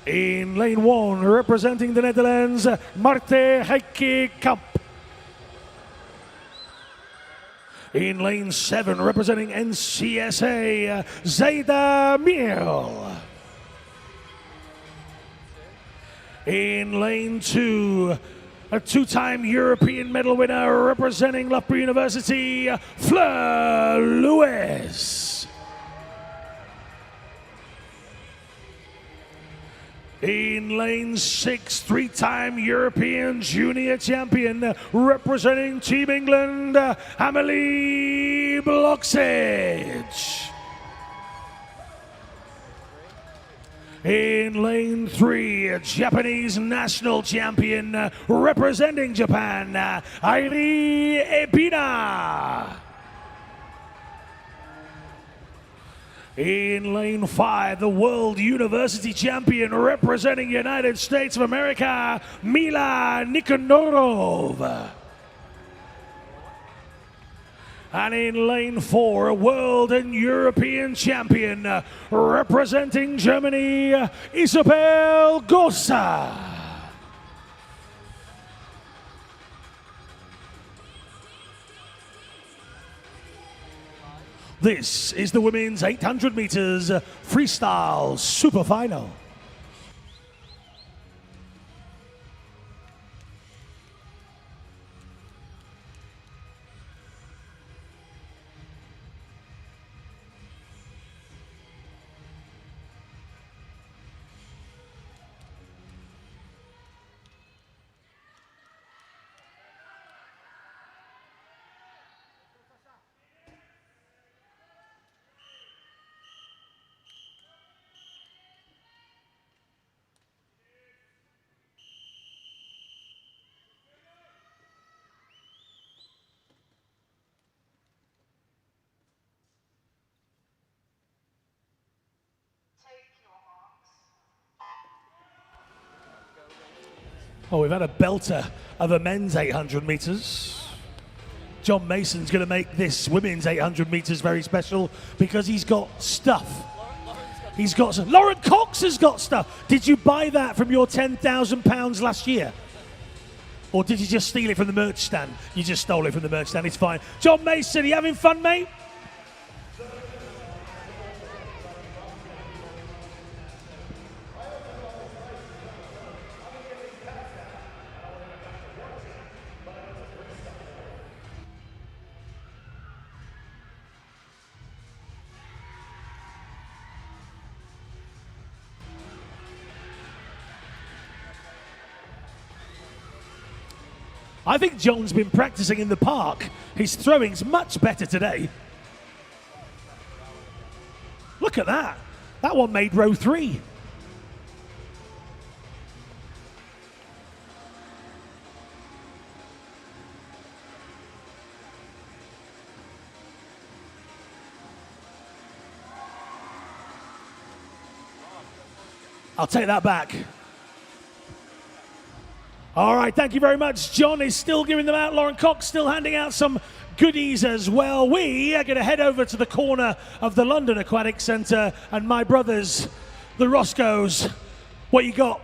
In lane 1, representing the Netherlands, Marte Heike Kamp. In lane 7, representing NCSA, Zaida Miel. In lane 2, a 2-time European medal winner representing Loughborough University, Fleur Lewis. In lane 6, 3-time European junior champion representing Team England, Amelie Bloxage. In lane 3, a Japanese national champion representing Japan, Airi Epina. In lane 5, the world university champion representing United States of America, Mila Nikonorov. And in lane 4, a world and European champion representing Germany, Isabel Gossa. This is the women's 800 meters freestyle super final. Oh, we've had a belter of a men's 800 meters. John Mason's going to make this women's 800 meters very special because he's got stuff. He's got some. Lauren Cox has got stuff. Did you buy that from your £10,000 last year? Or did you just steal it from the merch stand? You just stole it from the merch stand. It's fine. John Mason, are you having fun, mate? I think John's been practicing in the park. His throwing's much better today. Look at that. That one made row 3. I'll take that back. All right, thank you very much. John is still giving them out. Lauren Cox still handing out some goodies as well. We are going to head over to the corner of the London Aquatic Centre and my brothers, the Roscoes. What you got?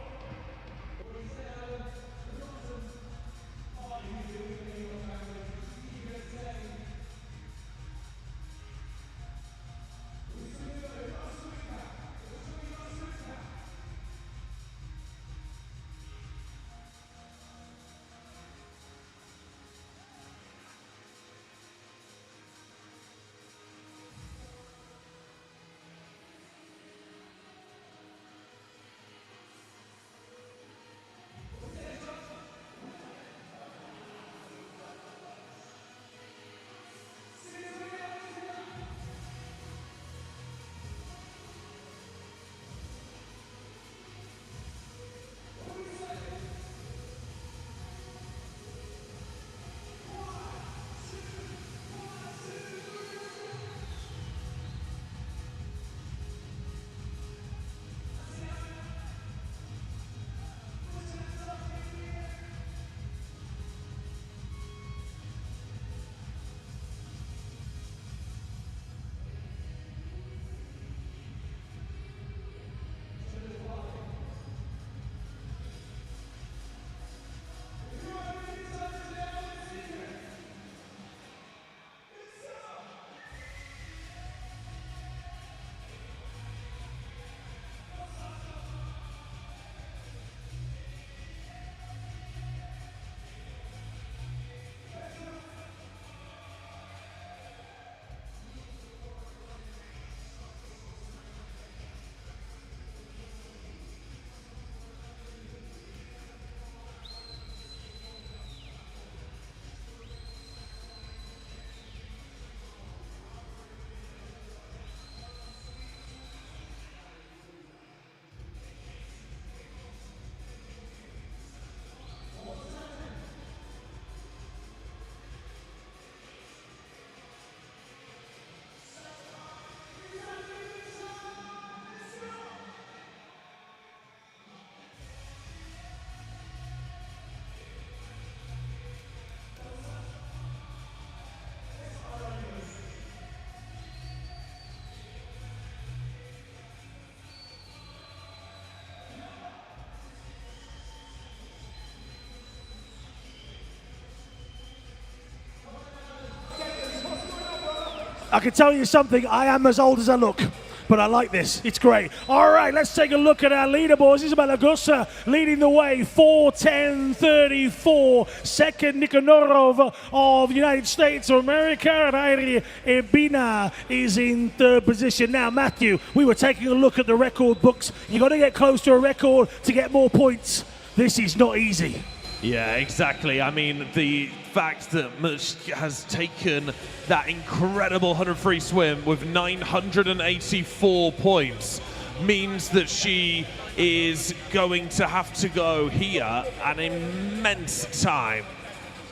I can tell you something, I am as old as I look. But I like this. It's great. All right, let's take a look at our leaderboards. Isabella Gussa leading the way, 4:10:34. Second, Nikonov of the United States of America. And Airi Ebina is in third position. Now, Matthew, we were taking a look at the record books. You got to get close to a record to get more points. This is not easy. Yeah, exactly. I mean, the fact that Mush has taken that incredible 100 free swim with 984 points means that she is going to have to go here an immense time.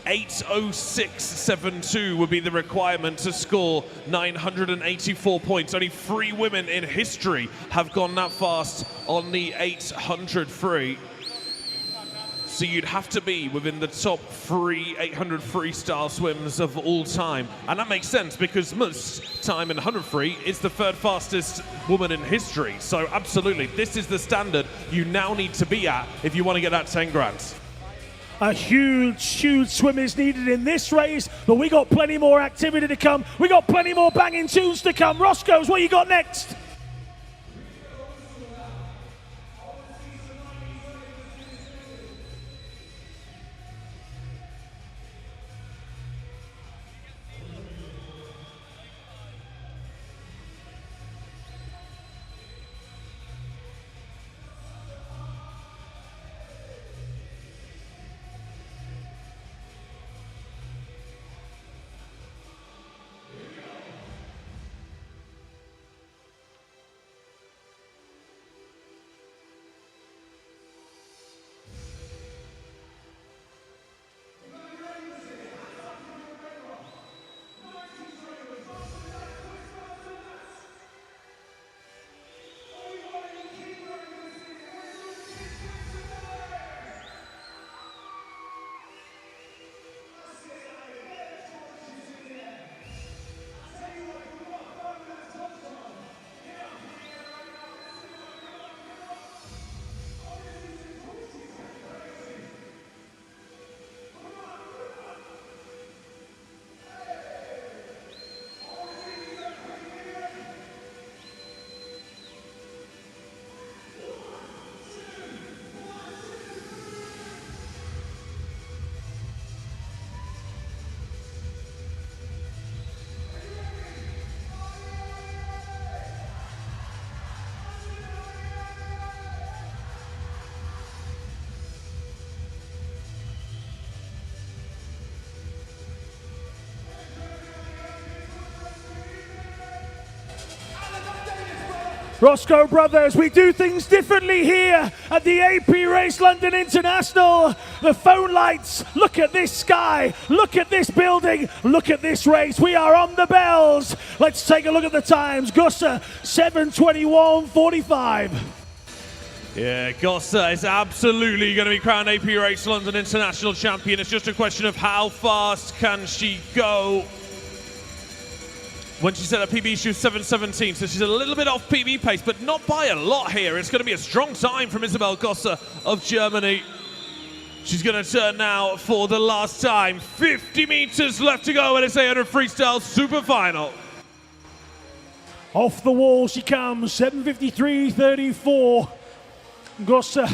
8:06.72 would be the requirement to score 984 points. Only 3 women in history have gone that fast on the 800 free. So you'd have to be within the top 3 800 freestyle swims of all time. And that makes sense because Mu's time in 100 free is the 3rd fastest woman in history. So absolutely, this is the standard you now need to be at if you want to get that 10 grand. A huge swim is needed in this race, but we got plenty more activity to come. We got plenty more banging tunes to come. Roscoe's, what you got next? Roscoe Brothers, we do things differently here at the AP Race London International. The phone lights, look at this sky, look at this building, look at this race. We are on the bells. Let's take a look at the times. Gussa, 7:21.45. Yeah, Gossa is absolutely going to be crowned AP Race London International Champion. It's just a question of how fast can she go. When she set her PB, she was 7:17, so she's a little bit off PB pace, but not by a lot here. It's going to be a strong time from Isabel Gossa of Germany. She's going to turn now for the last time. 50 meters left to go, and it's 800 freestyle super final. Off the wall she comes, 7:53.34. Gossa,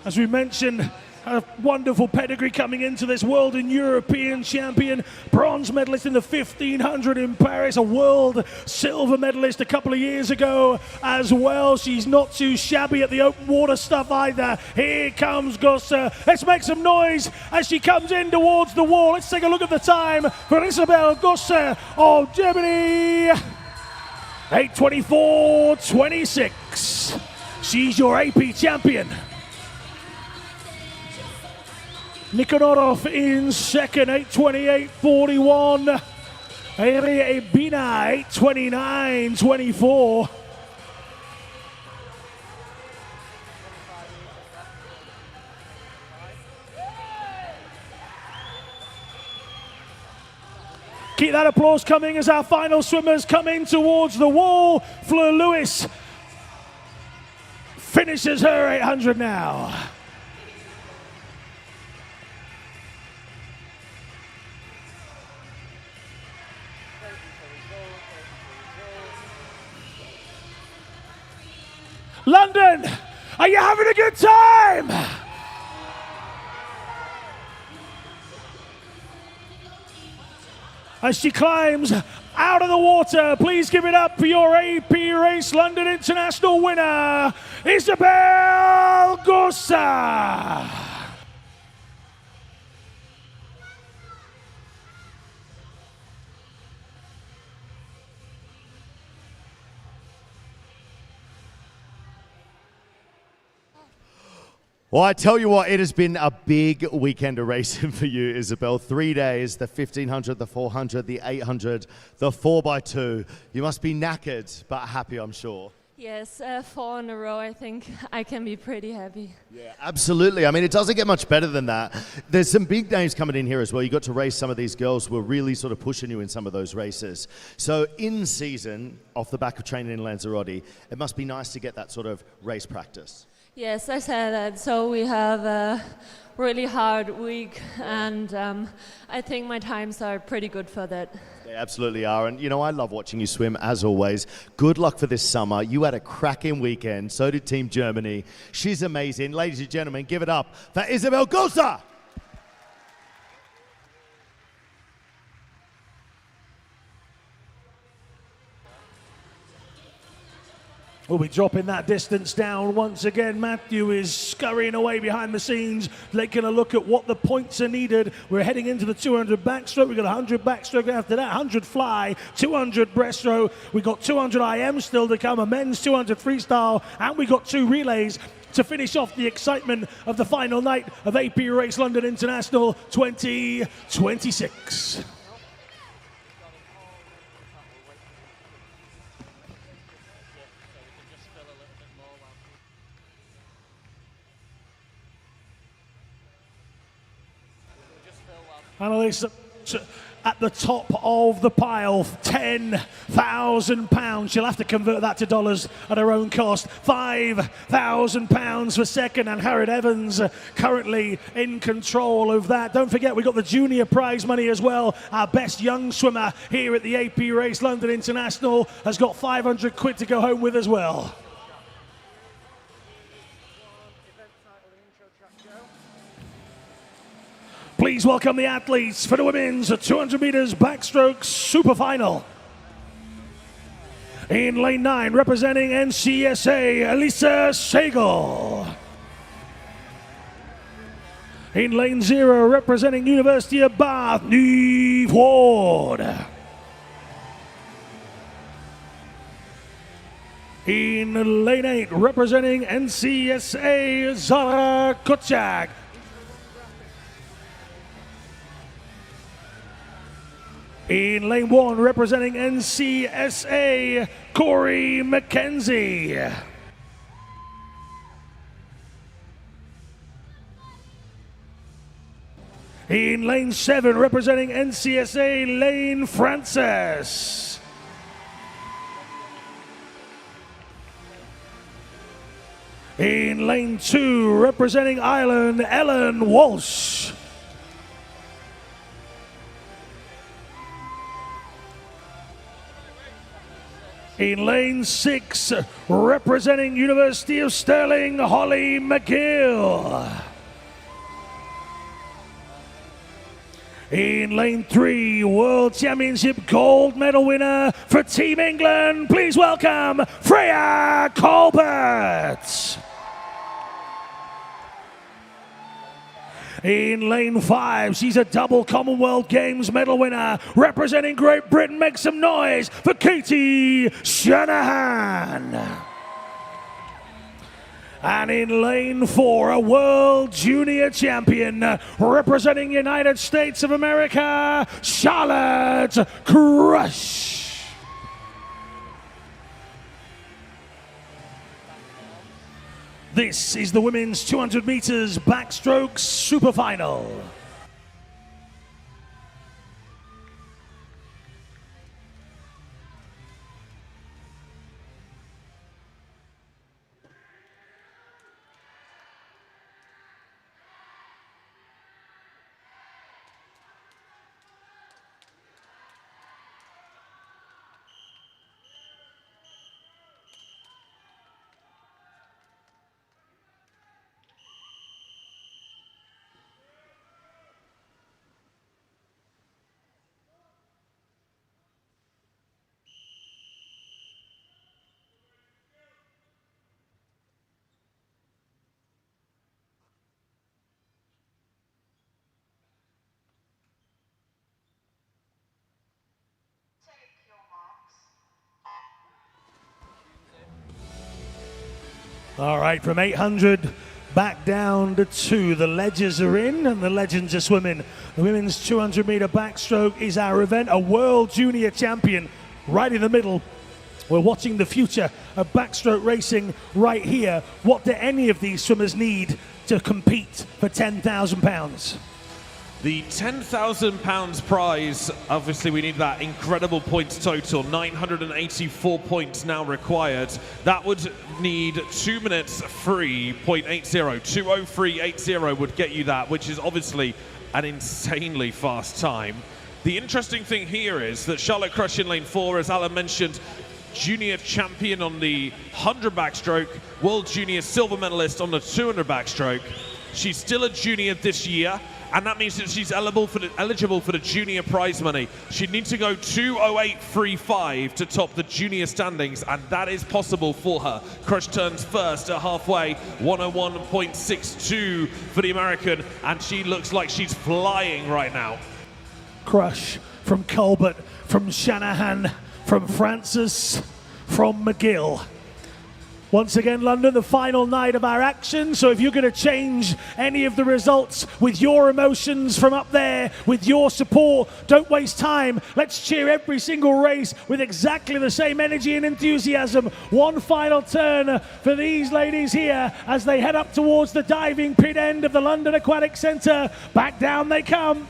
as we mentioned, a wonderful pedigree coming into this world and European champion, bronze medalist in the 1500 in Paris, a world silver medalist a couple of years ago as well. She's not too shabby at the open water stuff either. Here comes Gossa. Let's make some noise as she comes in towards the wall. Let's take a look at the time for Isabel Gossa of Germany. 8:24.26. She's your AP champion. Nikonov in second, 8:28.41. Airi Ebina, 8:29.24. Keep that applause coming as our final swimmers come in towards the wall. Fleur Lewis finishes her 800 now. London, are you having a good time? As she climbs out of the water, please give it up for your AP Race London International winner, Isabel Gosa. Well, I tell you what, it has been a big weekend of racing for you, Isabel. 3 days, the 1500, the 400, the 800, the 4x2. You must be knackered, but happy, I'm sure. Yes, 4 in a row, I think I can be pretty happy. Yeah, absolutely. I mean, it doesn't get much better than that. There's some big names coming in here as well. You got to race some of these girls who were really sort of pushing you in some of those races. So in season, off the back of training in Lanzarote, it must be nice to get that sort of race practice. Yes, I said that. So we have a really hard week, and I think my times are pretty good for that. They absolutely are. And, you know, I love watching you swim, as always. Good luck for this summer. You had a cracking weekend. So did Team Germany. She's amazing. Ladies and gentlemen, give it up for Isabel Gosa. We'll be dropping that distance down once again. Matthew is scurrying away behind the scenes, taking a look at what the points are needed. We're heading into the 200 backstroke. We've got 100 backstroke after that, 100 fly, 200 breaststroke. We've got 200 IM still to come, a men's 200 freestyle, and we've got 2 relays to finish off the excitement of the final night of AP Race London International 2026. Analysts at the top of the pile, £10,000. She'll have to convert that to dollars at her own cost. £5,000 for second, and Harriet Evans currently in control of that. Don't forget, we've got the junior prize money as well. Our best young swimmer here at the AP Race London International has got 500 quid to go home with as well. Please welcome the athletes for the women's 200 meters backstroke super final. In lane 9, representing NCSA, Elisa Sagel. In lane 0, representing University of Bath, Neve Ward. In lane 8, representing NCSA, Zara Kotchak. In lane 1, representing NCSA, Corey McKenzie. In lane 7, representing NCSA, Lane Francis. In lane 2, representing Ireland, Ellen Walsh. In lane 6, representing University of Stirling, Holly McGill. In lane 3, World Championship gold medal winner for Team England, please welcome Freya Colbert. In lane 5, she's a double Commonwealth Games medal winner. Representing Great Britain, make some noise for Katie Shanahan. And in lane 4, a World Junior Champion, representing United States of America, Charlotte Crush. This is the women's 200 meters backstroke super final. All right, from 800 back down to 2. The ledgers are in and the legends are swimming. The women's 200-meter backstroke is our event. A world junior champion right in the middle. We're watching the future of backstroke racing right here. What do any of these swimmers need to compete for £10,000? The £10,000 prize, obviously we need that incredible points total, 984 points now required. That would need 2 minutes free, 0.80, 2:03.80 would get you that, which is obviously an insanely fast time. The interesting thing here is that Charlotte Crush in lane 4, as Alan mentioned, junior champion on the 100 backstroke, world junior silver medalist on the 200 backstroke. She's still a junior this year, and that means that she's eligible for the junior prize money. She'd need to go 2:08.35 to top the junior standings, and that is possible for her. Crush turns first at halfway, 101.62 for the American, and she looks like she's flying right now. Crush from Colbert, from Shanahan, from Francis, from McGill. Once again, London, the final night of our action. So if you're going to change any of the results with your emotions from up there, with your support, don't waste time. Let's cheer every single race with exactly the same energy and enthusiasm. One final turn for these ladies here as they head up towards the diving pit end of the London Aquatic Centre. Back down they come.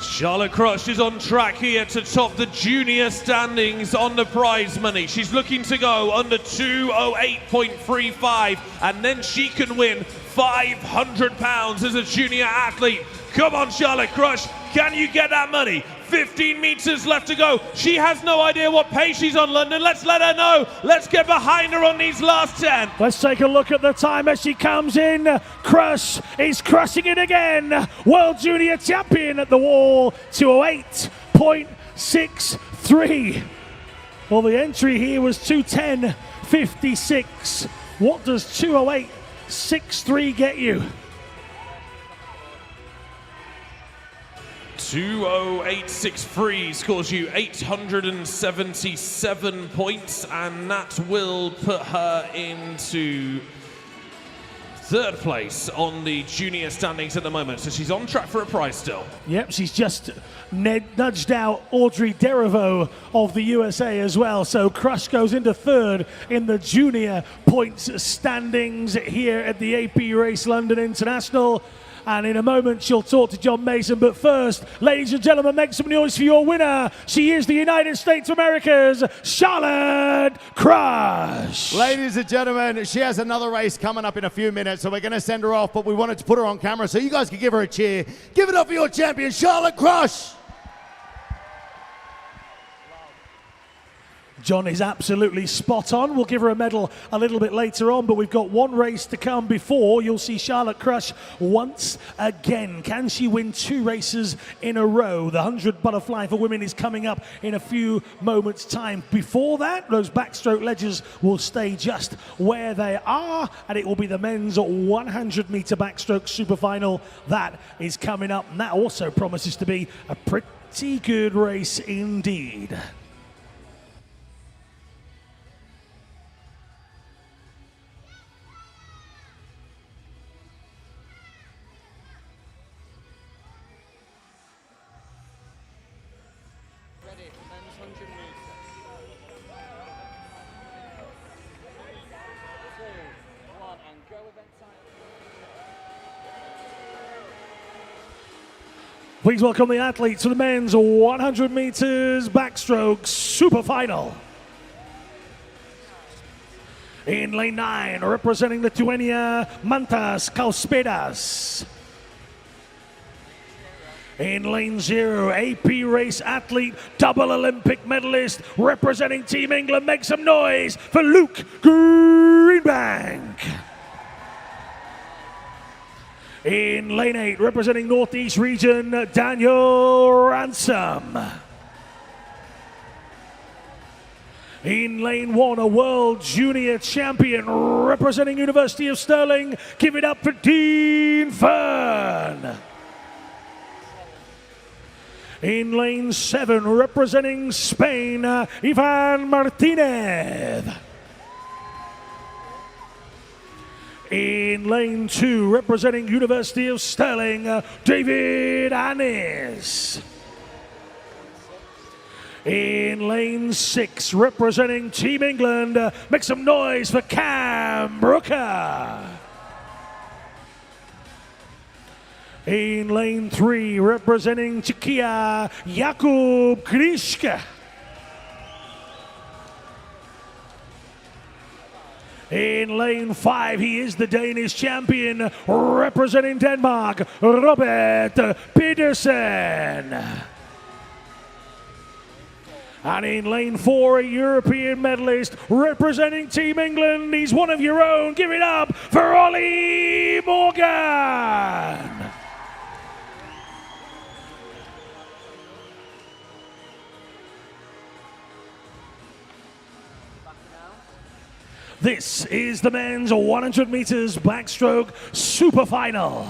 Charlotte Crush is on track here to top the junior standings on the prize money. She's looking to go under 2:08.35, and then she can win £500 as a junior athlete. Come on, Charlotte Crush, can you get that money? 15 meters left to go. She has no idea what pace she's on, London. Let's let her know. Let's get behind her on these last 10. Let's take a look at the time as she comes in. Crush is crushing it again. World Junior Champion at the wall, 2:08.63. Well, the entry here was 2:10.56. What does 2:08.63 get you? 2:08.63 scores you 877 points, and that will put her into third place on the junior standings at the moment. So she's on track for a prize still. Yep, she's just nudged out Audrey Derivo of the USA as well. So Crush goes into third in the junior points standings here at the AP Race London International. And in a moment, she'll talk to John Mason. But first, ladies and gentlemen, make some noise for your winner. She is the United States of America's Charlotte Crush. Ladies and gentlemen, she has another race coming up in a few minutes, so we're going to send her off, but we wanted to put her on camera so you guys can give her a cheer. Give it up for your champion, Charlotte Crush. John is absolutely spot on. We'll give her a medal a little bit later on, but we've got one race to come before you'll see Charlotte Crush once again. Can she win 2 races in a row? The 100 butterfly for women is coming up in a few moments' time. Before that, those backstroke ledgers will stay just where they are, and it will be the men's 100-meter backstroke super final that is coming up, and that also promises to be a pretty good race indeed. Please welcome the athletes to the men's 100 meters backstroke super final. In lane 9, representing Lithuania, Mantas Kauspedas. In lane 0, AP race athlete, double Olympic medalist, representing Team England. Make some noise for Luke Greenbank. In lane 8, representing Northeast region, Daniel Ransom. In lane 1, a world junior champion, representing University of Stirling. Give it up for Dean Fern. In lane 7, representing Spain, Ivan Martinez. In lane 2, representing University of Stirling, David Annis. In lane 6, representing Team England, make some noise for Cam Brooker. In lane 3, representing Czechia, Jakub Kriška. In lane 5, he is the Danish champion, representing Denmark, Robert Pedersen. And in lane 4, a European medalist representing Team England. He's one of your own. Give it up for Ollie Morgan. This is the men's 100 meters backstroke super final.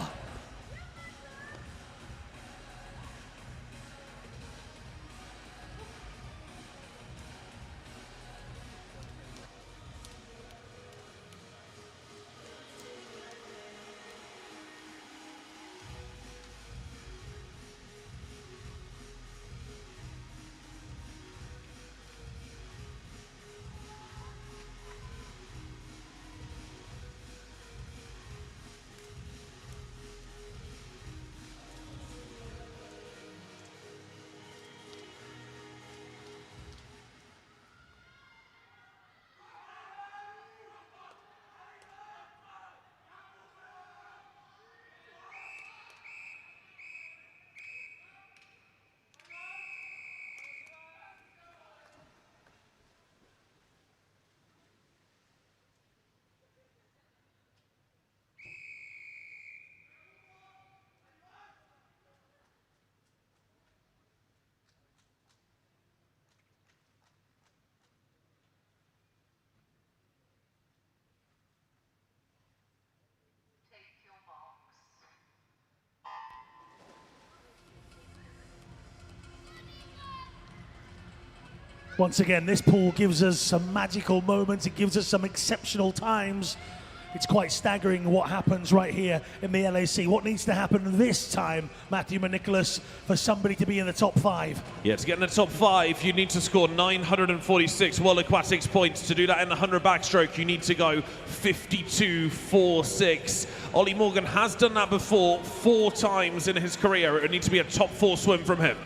Once again, this pool gives us some magical moments. It gives us some exceptional times. It's quite staggering what happens right here in the LAC. What needs to happen this time, Matthew and Nicholas, for somebody to be in the top 5? Yeah, to get in the top 5, you need to score 946 World Aquatics points. To do that in the 100 backstroke, you need to go 52.46. Ollie Morgan has done that before 4 times in his career. It would need to be a top 4 swim from him.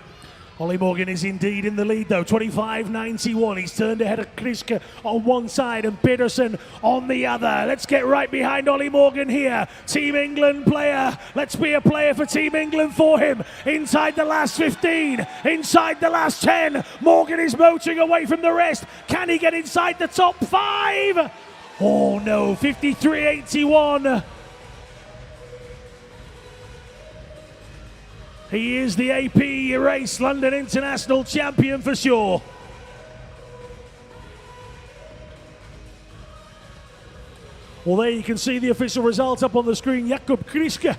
Ollie Morgan is indeed in the lead though, 25.91. He's turned ahead of Kriška on one side and Pedersen on the other. Let's get right behind Ollie Morgan here. Team England player. Let's be a player for Team England for him. Inside the last 15, inside the last 10. Morgan is motoring away from the rest. Can he get inside the top 5? Oh no, 53.81. He is the AP Race London International Champion for sure. Well, there you can see the official result up on the screen. Jakub Kriška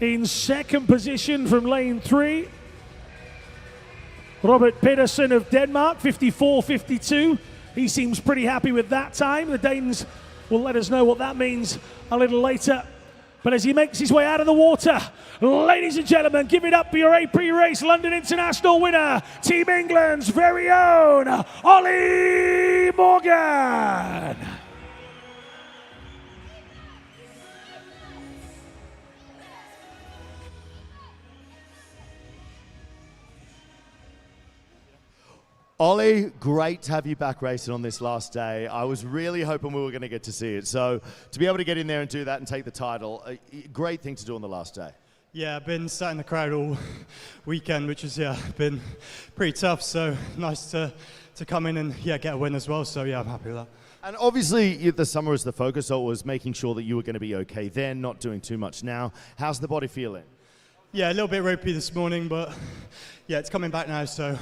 in second position from lane 3. Robert Pedersen of Denmark, 54.52. He seems pretty happy with that time. The Danes will let us know what that means a little later. But as he makes his way out of the water, ladies and gentlemen, give it up for your AP Race London International winner, Team England's very own Ollie Morgan. Ollie, great to have you back racing on this last day. I was really hoping we were going to get to see it. So to be able to get in there and do that and take the title, a great thing to do on the last day. Yeah, I've been sat in the crowd all weekend, which has been pretty tough. So nice to come in and get a win as well. So I'm happy with that. And obviously the summer is the focus, so it was making sure that you were going to be okay then, not doing too much now. How's the body feeling? Yeah, a little bit ropey this morning, but it's coming back now. So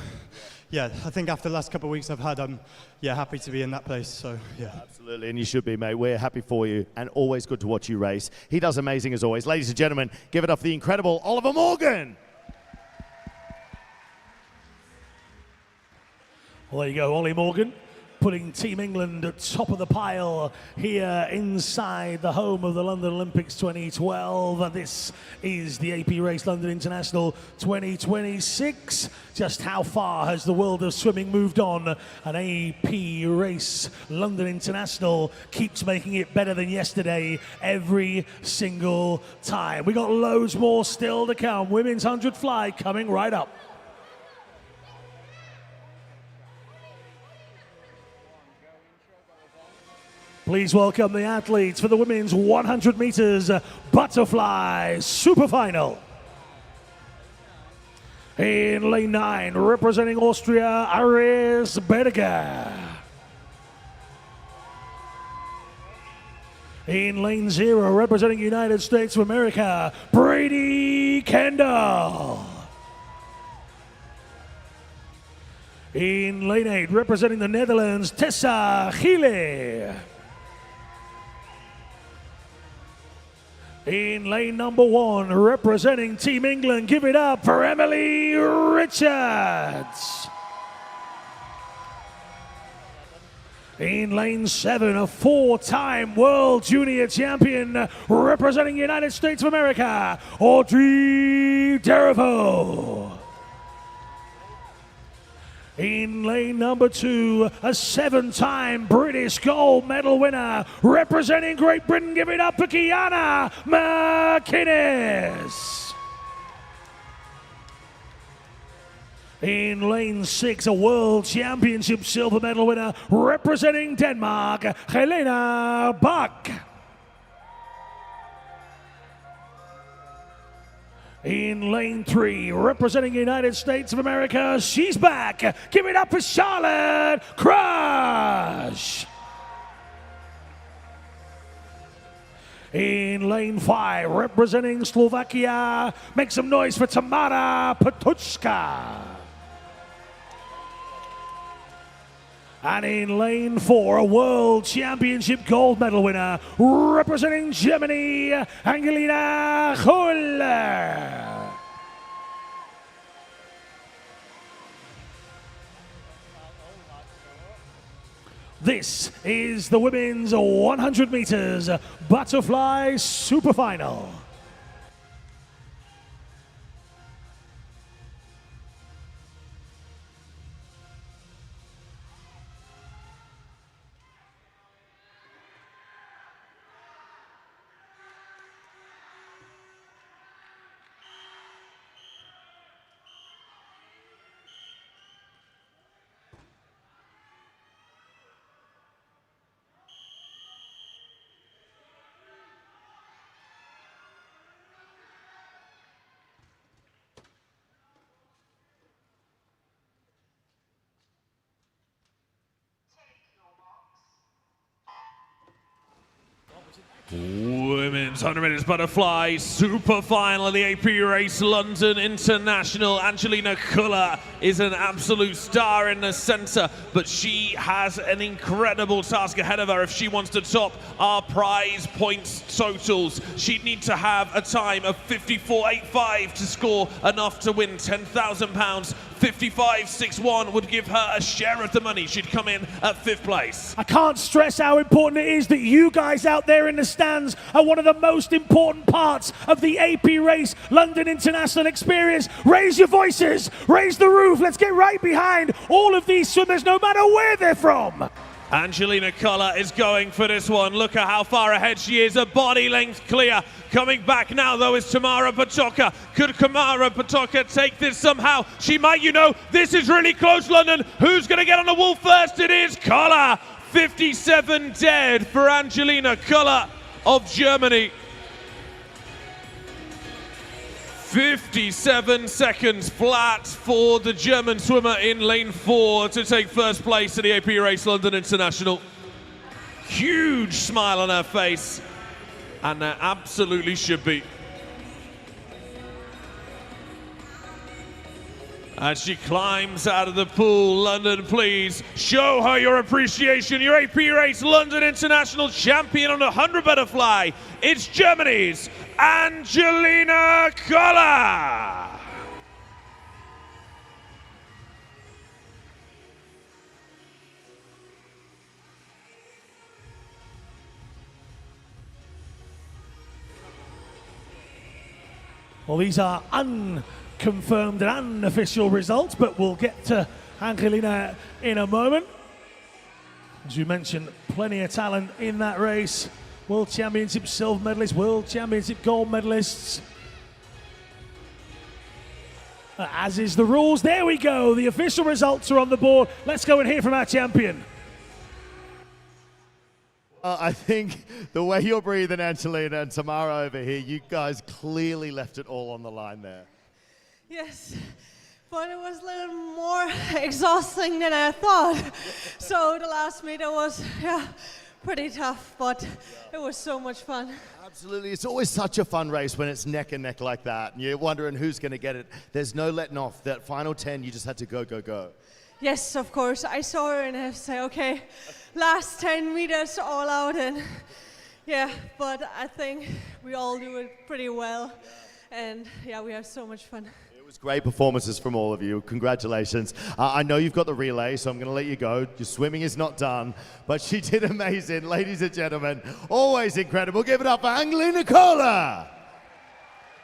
I think after the last couple of weeks I've had, I'm happy to be in that place. So Absolutely, and you should be, mate. We're happy for you, and always good to watch you race. He does amazing as always. Ladies and gentlemen, give it up for the incredible Oliver Morgan. Well, there you go, Ollie Morgan putting Team England at top of the pile here inside the home of the London Olympics 2012. This is the AP Race London International 2026. Just how far has the world of swimming moved on? An AP Race London International keeps making it better than yesterday every single time. We got loads more still to come. Women's 100 fly coming right up. Please welcome the athletes for the women's 100 meters butterfly super final. In lane 9, representing Austria, Iris Berger. In lane 0, representing United States of America, Brady Kendall. In lane 8, representing the Netherlands, Tessa Gile. In lane number 1, representing Team England, give it up for Emily Richards. In lane 7, a 4-time World Junior Champion, representing United States of America, Audrey Derivaux. In lane number 2, a 7-time British gold medal winner, representing Great Britain, give it up for Kiana McInnes. In lane 6, a World Championship silver medal winner, representing Denmark, Helena Bach. In lane 3, representing United States of America, she's back. Give it up for Charlotte Crush. In lane 5, representing Slovakia, make some noise for Tamara Patuchka. And in lane 4, a World Championship gold medal winner, representing Germany, Angelina Huller. This is the women's 100 meters butterfly super final. Women's 100 meters butterfly super final of the AP Race London International. Angelina Kuller is an absolute star in the center, but she has an incredible task ahead of her if she wants to top our prize points totals. She'd need to have a time of 54.85 to score enough to win £10,000. 55.61 would give her a share of the money. She'd come in at 5th place. I can't stress how important it is that you guys out there in the stands are one of the most important parts of the AP Race London International experience. Raise your voices, raise the roof. Let's get right behind all of these swimmers, no matter where they're from. Angelina Kuller is going for this one. Look at how far ahead she is, a body length clear. Coming back now, though, is Tamara Patočka. Could Tamara Patočka take this somehow? She might, you know. This is really close, London. Who's going to get on the wall first? It is Kuller. 57 dead for Angelina Kuller of Germany. 57 seconds flat for the German swimmer in lane 4 to take first place at the AP Race London International. Huge smile on her face, and there absolutely should be. As she climbs out of the pool, London, please show her your appreciation. Your AP Race London International champion on the 100 butterfly. It's Germany's Angelina Kuller. Well, these are unconfirmed and unofficial results, but we'll get to Angelina in a moment. As you mentioned, plenty of talent in that race. World Championship silver medalists, World Championship gold medalists. As is the rules, there we go. The official results are on the board. Let's go and hear from our champion. I think the way you're breathing, Angelina, and Tamara over here, you guys clearly left it all on the line there. Yes, but it was a little more exhausting than I thought. So the last meter was, pretty tough, but it was so much fun. Absolutely. It's always such a fun race when it's neck and neck like that. And you're wondering who's going to get it. There's no letting off. That final 10, you just had to go, go, go. Yes, of course. I saw her and I said, okay, last 10 meters all out. And yeah, but I think we all do it pretty well. And yeah, we have so much fun. It was great performances from all of you. Congratulations. I know you've got the relay, so I'm going to let you go. Your swimming is not done, but she did amazing. Ladies and gentlemen, always incredible. Give it up for Angelina Kohler.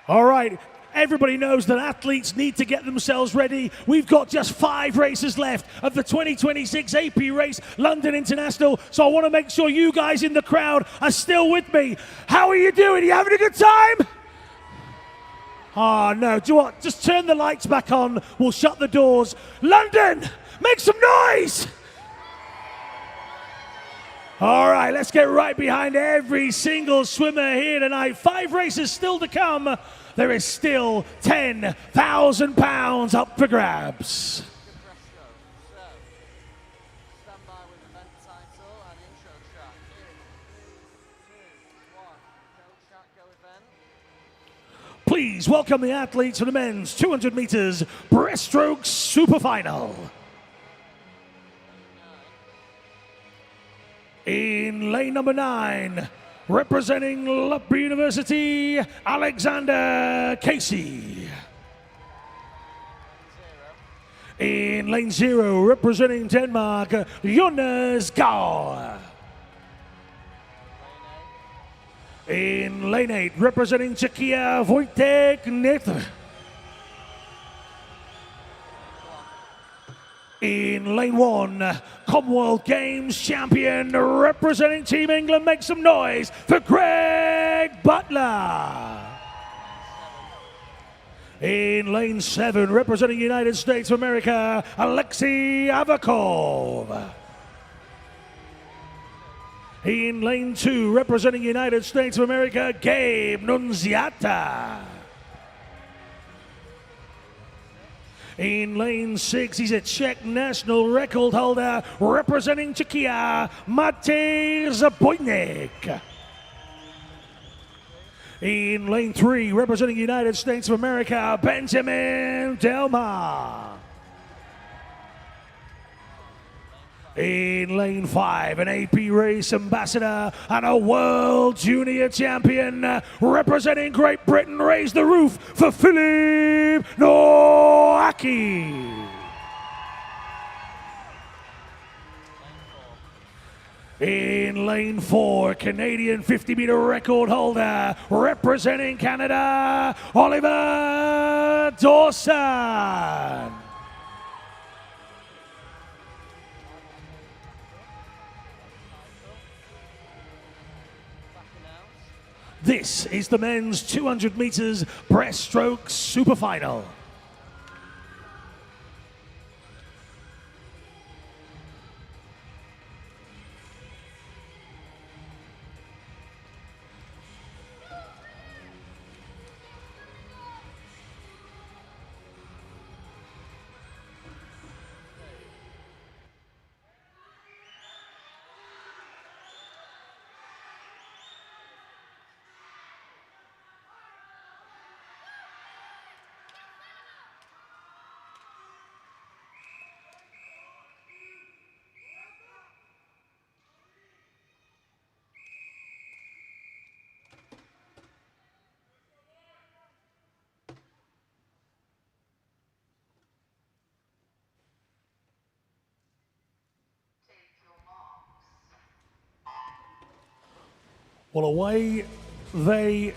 All right. Everybody knows that athletes need to get themselves ready. We've got just 5 races left of the 2026 AP race, London International. So I want to make sure you guys in the crowd are still with me. How are you doing? Are you having a good time? Oh, no. Do you know what? Just turn the lights back on. We'll shut the doors. London, make some noise! All right, let's get right behind every single swimmer here tonight. 5 races still to come. There is still £10,000 up for grabs. Please welcome the athletes for the men's 200 meters breaststroke super final. In lane number 9, representing Loughborough University, Alexander Casey. In lane 0, representing Denmark, Jonas Gaard. In lane 8, representing Czechia, Wojtek Nether. In lane 1, Commonwealth Games champion, representing Team England, make some noise for Greg Butler. In lane 7, representing United States of America, Alexei Avakov. In lane 2, representing United States of America, Gabe Nunziata. In lane 6, he's a Czech national record holder, representing Czechia, Matej Zabojnik. In lane 3, representing United States of America, Benjamin Delmar. In lane 5, an AP race ambassador and a world junior champion, representing Great Britain, raise the roof for Philip Nowacki. In lane 4, Canadian 50-meter record holder, representing Canada, Oliver Dawson. This is the men's 200 meters breaststroke super final. Well, away they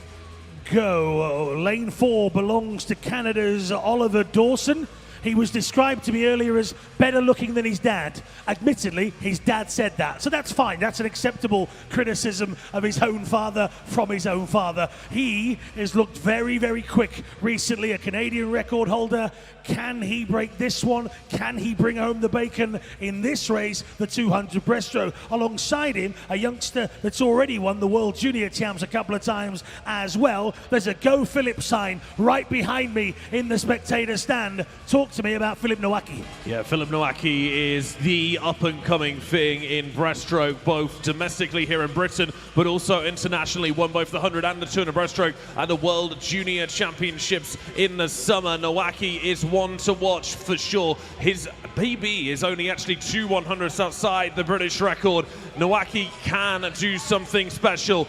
go. Lane 4 belongs to Canada's Oliver Dawson. He was described to me earlier as better looking than his dad. Admittedly, his dad said that, so that's fine. That's an acceptable criticism of his own father from his own father. He has looked very, very quick recently, a Canadian record holder. Can he break this one? Can he bring home the bacon in this race, the 200 breaststroke? Alongside him, a youngster that's already won the World Junior Champs a couple of times as well. There's a Go Philip sign right behind me in the spectator stand. Talk to me about Philip Nowacki. Yeah, Philip Nowacki is the up-and-coming thing in breaststroke, both domestically here in Britain, but also internationally. Won both the 100 and the 200 breaststroke at the World Junior Championships in the summer. Nowacki is one to watch for sure. His PB is only actually 2 100ths outside the British record. Nowacki can do something special.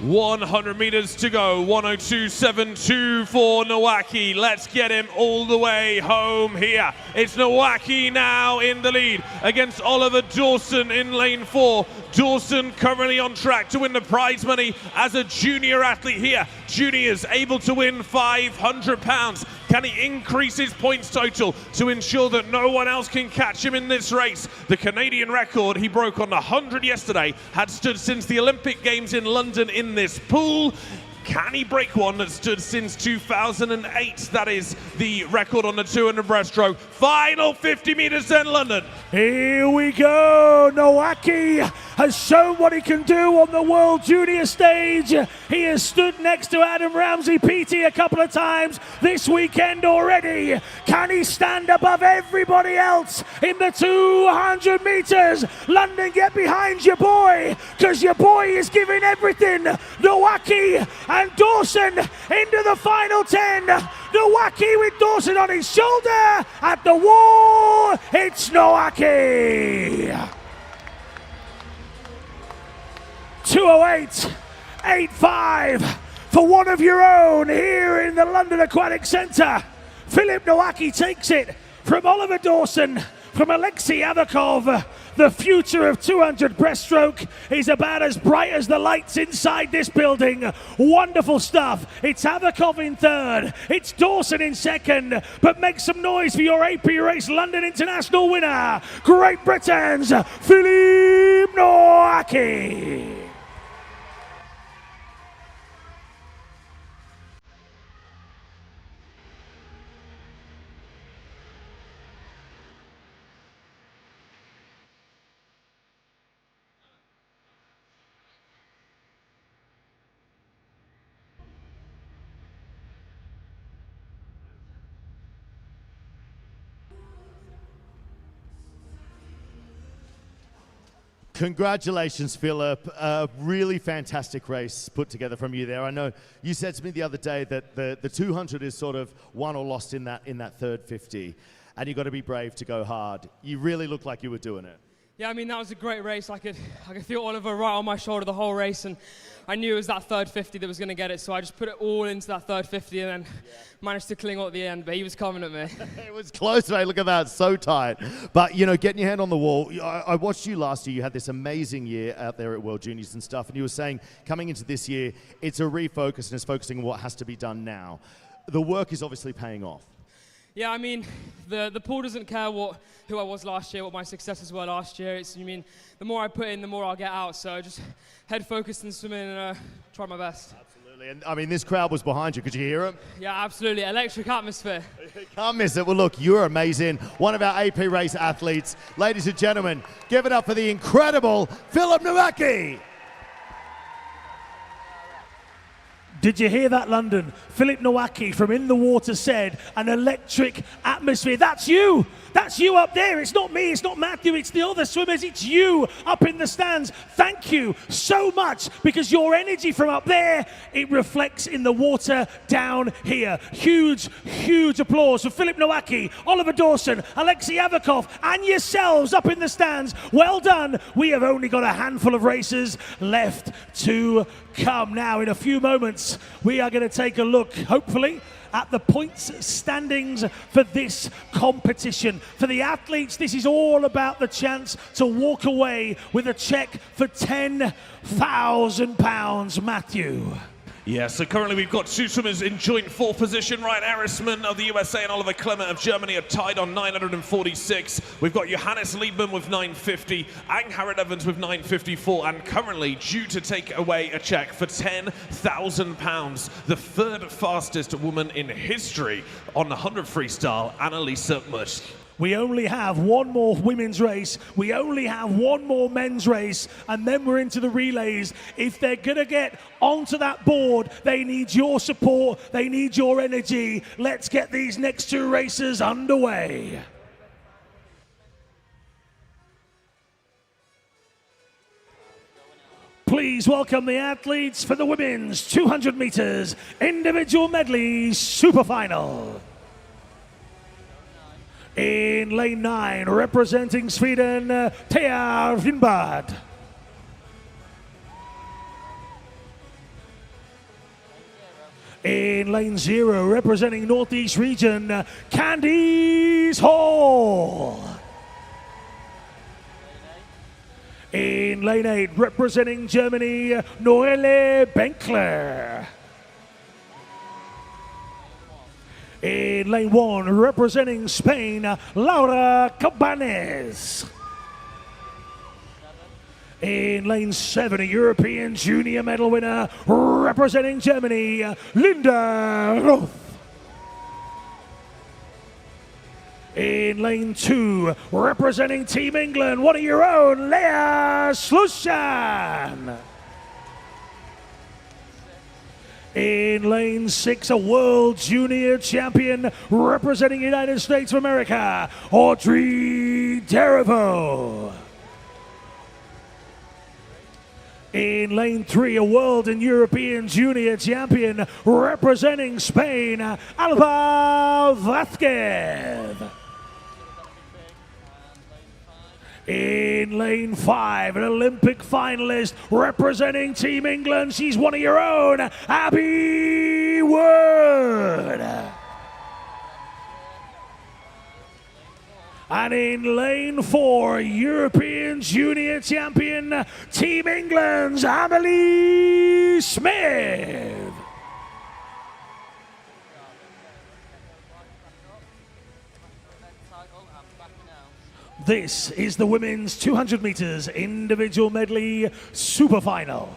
100 meters to go, 102.72 for Nowacki. Let's get him all the way home here. It's Nowacki now in the lead against Oliver Dawson in lane 4. Dawson currently on track to win the prize money as a junior athlete here. Juniors able to win £500. Can he increase his points total to ensure that no one else can catch him in this race? The Canadian record he broke on the 100 yesterday had stood since the Olympic Games in London in this pool. Can he break one that stood since 2008? That is the record on the 200 breaststroke. Final 50 meters in London. Here we go. Nowacki has shown what he can do on the World Junior stage. He has stood next to Adam Ramsey PT a couple of times this weekend already. Can he stand above everybody else in the 200 meters? London, get behind your boy, because your boy is giving everything. Nowacki and Dawson into the final 10. Nowacki with Dawson on his shoulder at the wall. It's Nowacki. 2:08.85 for one of your own here in the London Aquatic Centre. Philip Nowacki takes it from Oliver Dawson, from Alexei Avakov. The future of 200 breaststroke is about as bright as the lights inside this building. Wonderful stuff. It's Avakov in third. It's Dawson in second. But make some noise for your AP Race London International winner, Great Britain's Philip Nowacki. Congratulations, Philip. A really fantastic race put together from you there. I know you said to me the other day that the 200 is sort of won or lost in that third 50, and you've got to be brave to go hard. You really looked like you were doing it. Yeah, I mean, that was a great race. I could feel Oliver right on my shoulder the whole race, and I knew it was that third 50 that was going to get it, so I just put it all into that third 50 and then managed to cling on at the end, but he was coming at me. It was close, mate. Look at that, so tight. But, you know, getting your hand on the wall, I watched you last year. You had this amazing year out there at World Juniors and stuff, and you were saying coming into this year, it's a refocus and it's focusing on what has to be done now. The work is obviously paying off. Yeah, I mean, the pool doesn't care who I was last year, what my successes were last year. The more I put in, the more I'll get out. So just head focused and swim in and try my best. Absolutely. And I mean, this crowd was behind you. Could you hear them? Yeah, absolutely. Electric atmosphere. Can't miss it. Well, look, you're amazing. One of our AP Race athletes. Ladies and gentlemen, give it up for the incredible Philip Nowacki. Did you hear that, London? Philip Nowacki from In the Water said, an electric atmosphere. That's you. That's you up there. It's not me. It's not Matthew. It's the other swimmers. It's you up in the stands. Thank you so much, because your energy from up there, it reflects in the water down here. Huge, huge applause for Philip Nowacki, Oliver Dawson, Alexei Avakov, and yourselves up in the stands. Well done. We have only got a handful of races left to come. Now, in a few moments, we are going to take a look, hopefully, at the points standings for this competition. For the athletes, this is all about the chance to walk away with a check for £10,000. Matthew. Yeah, so currently we've got two swimmers in joint fourth position. Ryan Arisman of the USA and Oliver Clement of Germany are tied on 946. We've got Johannes Liebman with 950, Angharad Evans with 954, and currently due to take away a check for £10,000, the third fastest woman in history on the 100 freestyle, Annalisa Musch. We only have one more women's race. We only have one more men's race, and then we're into the relays. If they're gonna get onto that board, they need your support, they need your energy. Let's get these next two races underway. Please welcome the athletes for the women's 200 meters individual medley super final. In lane 9, representing Sweden, Thea Rindblad. In lane 0, representing Northeast region, Candice Hall. In lane 8, representing Germany, Noelle Benkler. In lane 1, representing Spain, Laura Cabanes. In lane 7, a European junior medal winner, representing Germany, Linda Roth. In lane 2, representing Team England, one of your own, Leah Slushan. In lane 6, a world junior champion representing United States of America, Audrey Derivo. In lane 3, a world and European junior champion representing Spain, Alba Vasquez. In lane 5, an Olympic finalist representing Team England. She's one of your own, Abby Wood. And in lane 4, European junior champion, Team England's Amelie Smith. This is the women's 200 meters individual medley super final.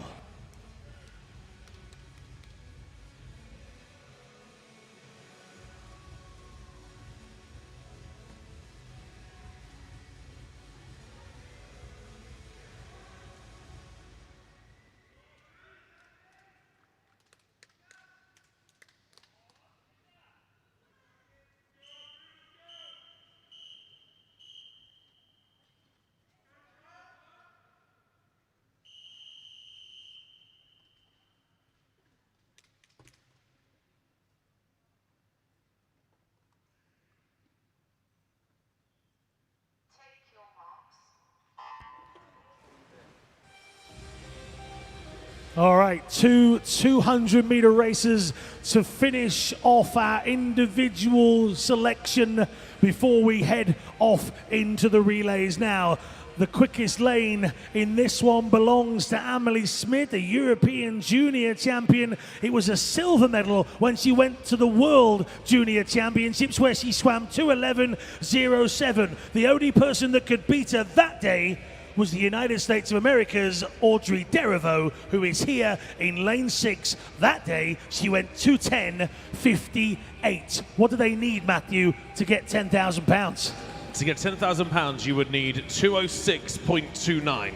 All right, two 200-meter races to finish off our individual selection before we head off into the relays. Now, the quickest lane in this one belongs to Amelie Smith, a European junior champion. It was a silver medal when she went to the World Junior Championships where she swam 2:11.07. The only person that could beat her that day was the United States of America's Audrey Derivo, who is here in lane 6. That day, she went 2:10.58. What do they need, Matthew, to get £10,000? To get £10,000, you would need 2:06.29.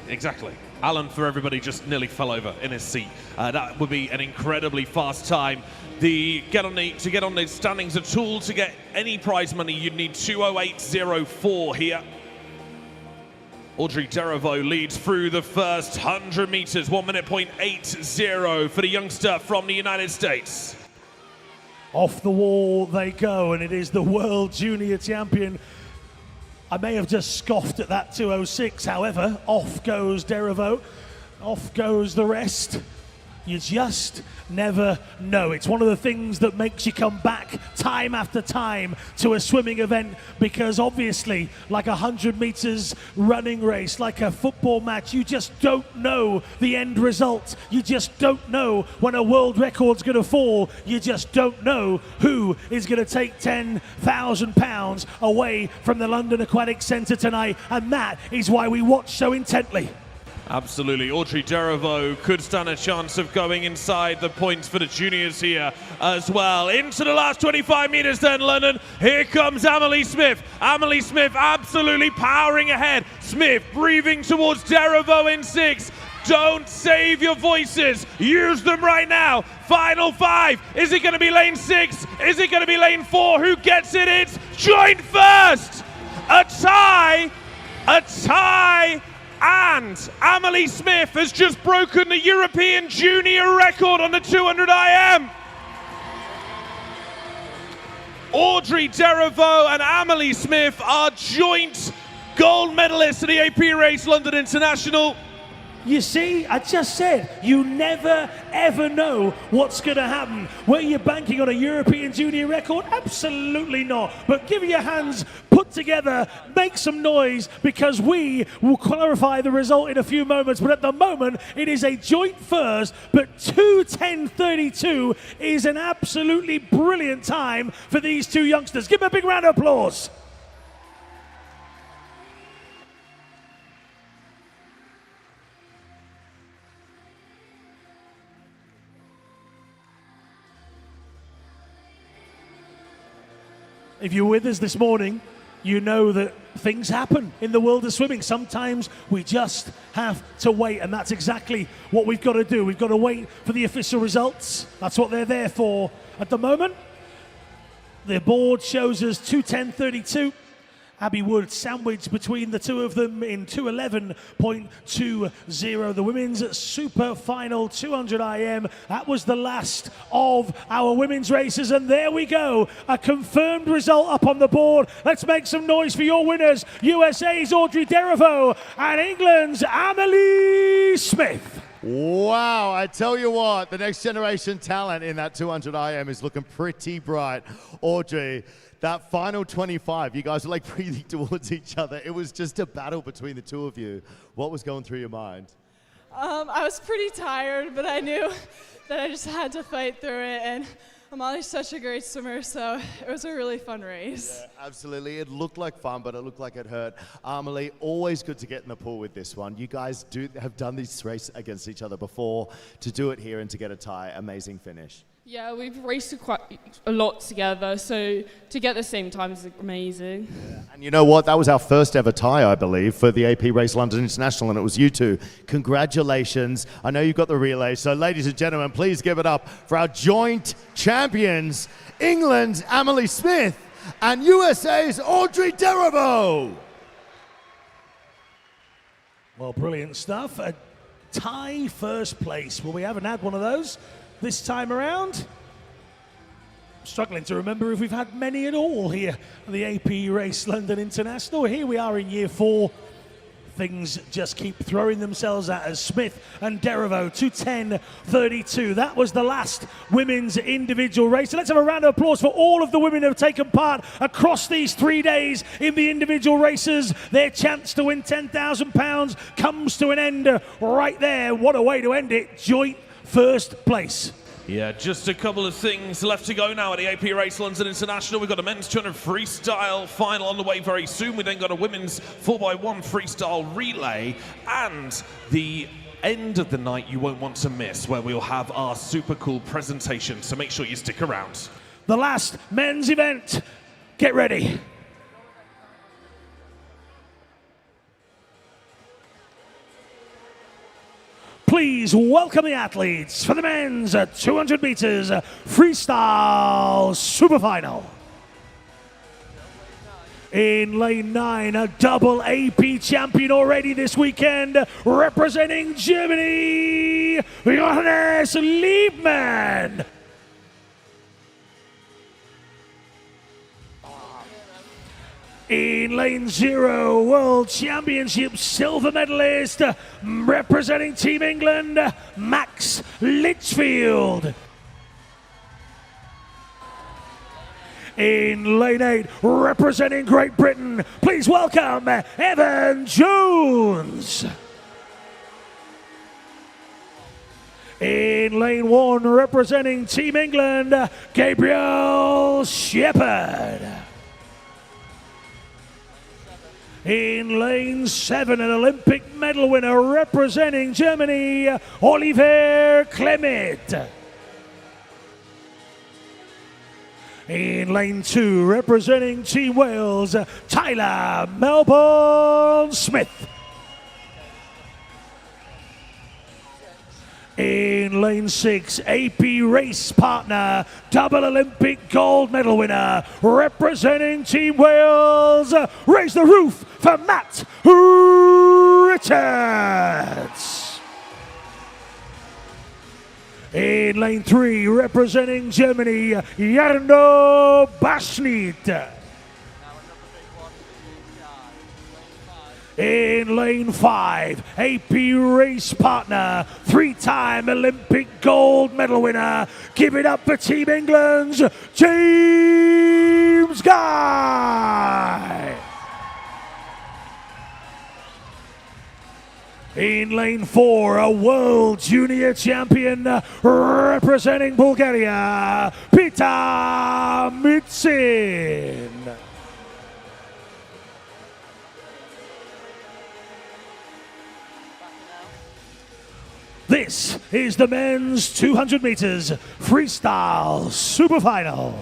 Exactly. Alan, for everybody, just nearly fell over in his seat. That would be an incredibly fast time. To get on the standings at all, to get any prize money, you'd need 2:08.04 here. Audrey Derivo leads through the first 100 meters, 1:80 for the youngster from the United States. Off the wall they go, and it is the world junior champion. I may have just scoffed at that 2:06, however, off goes Derivo, off goes the rest. You just never know. It's one of the things that makes you come back time after time to a swimming event, because obviously, like a 100 meters running race, like a football match, you just don't know the end result. You just don't know when a world record's going to fall. You just don't know who is going to take £10,000 away from the London Aquatic Centre tonight, and that is why we watch so intently. Absolutely. Audrey Deriveau could stand a chance of going inside the points for the juniors here as well. Into the last 25 meters then, London. Here comes Amelie Smith. Amelie Smith absolutely powering ahead. Smith breathing towards Deriveau in 6. Don't save your voices. Use them right now. Final 5. Is it going to be lane 6? Is it going to be lane 4? Who gets it? It's joint first. A tie. A tie. And Amelie Smith has just broken the European junior record on the 200 IM. Audrey Deriveau and Amelie Smith are joint gold medalists at the AP Race London International. You see, I just said, you never ever know what's going to happen. Were you banking on a European junior record? Absolutely not. But give your hands put together, make some noise, because we will clarify the result in a few moments. But at the moment, it is a joint first, but 2:10.32 is an absolutely brilliant time for these two youngsters. Give them a big round of applause. If you're with us this morning, you know that things happen in the world of swimming. Sometimes we just have to wait, and that's exactly what we've got to do. We've got to wait for the official results. That's what they're there for. At the moment, the board shows us 2:10.32. Abby Wood sandwiched between the two of them in 2:11.20. The women's super final 200 IM. That was the last of our women's races, and there we go. A confirmed result up on the board. Let's make some noise for your winners. USA's Audrey Deriveau and England's Amelie Smith. Wow, I tell you what, the next generation talent in that 200 IM is looking pretty bright. Audrey, that final 25, you guys were like breathing towards each other. It was just a battle between the two of you. What was going through your mind? I was pretty tired, but I knew that I just had to fight through it. And Amelie's such a great swimmer, so it was a really fun race. Yeah, absolutely. It looked like fun, but it looked like it hurt. Amelie, always good to get in the pool with this one. You guys have done this race against each other before. To do it here and to get a tie, amazing finish. Yeah, we've raced quite a lot together, so to get the same time is amazing. Yeah. And you know what? That was our first ever tie, I believe, for the AP Race London International, and it was you two. Congratulations. I know you got the relay, so ladies and gentlemen, please give it up for our joint champions, England's Amelie Smith and USA's Audrey Deriveau. Well, brilliant stuff. A tie first place. Well, we haven't had one of those this time around. Struggling to remember if we've had many at all here at the AP Race London International. Here we are in year 4. Things just keep throwing themselves at us. Smith and Deriveau, 2:10.32. That was the last women's individual race. So let's have a round of applause for all of the women who have taken part across these 3 days in the individual races. Their chance to win £10,000 comes to an end right there. What a way to end it. Joint first place. Yeah, just a couple of things left to go now at the AP Race London International. We've got a men's 200 freestyle final on the way very soon. We then got a women's 4x1 freestyle relay, and the end of the night you won't want to miss, where we'll have our super cool presentation. So make sure you stick around. The last men's event. Get ready. Please welcome the athletes for the men's 200 meters freestyle super final. In lane 9, a double AP champion already this weekend, representing Germany, Johannes Liebmann. . In lane 0, World Championship silver medalist, representing Team England, Max Litchfield. In lane 8, representing Great Britain, please welcome Evan Jones. In lane 1, representing Team England, Gabriel Shepherd. In lane 7, an Olympic medal winner representing Germany, Oliver Clement. In lane 2, representing Team Wales, Tyler Melbourne Smith. In lane 6, AP race partner, double Olympic gold medal winner, representing Team Wales, raise the roof for Matt Richards. In lane 3, representing Germany, Jarno Baschnit. In lane 5, AP race partner, 3-time Olympic gold medal winner. Give it up for Team England's James Guy. In lane 4, a world junior champion representing Bulgaria, Peter Mitsin. This is the men's 200 meters freestyle super final.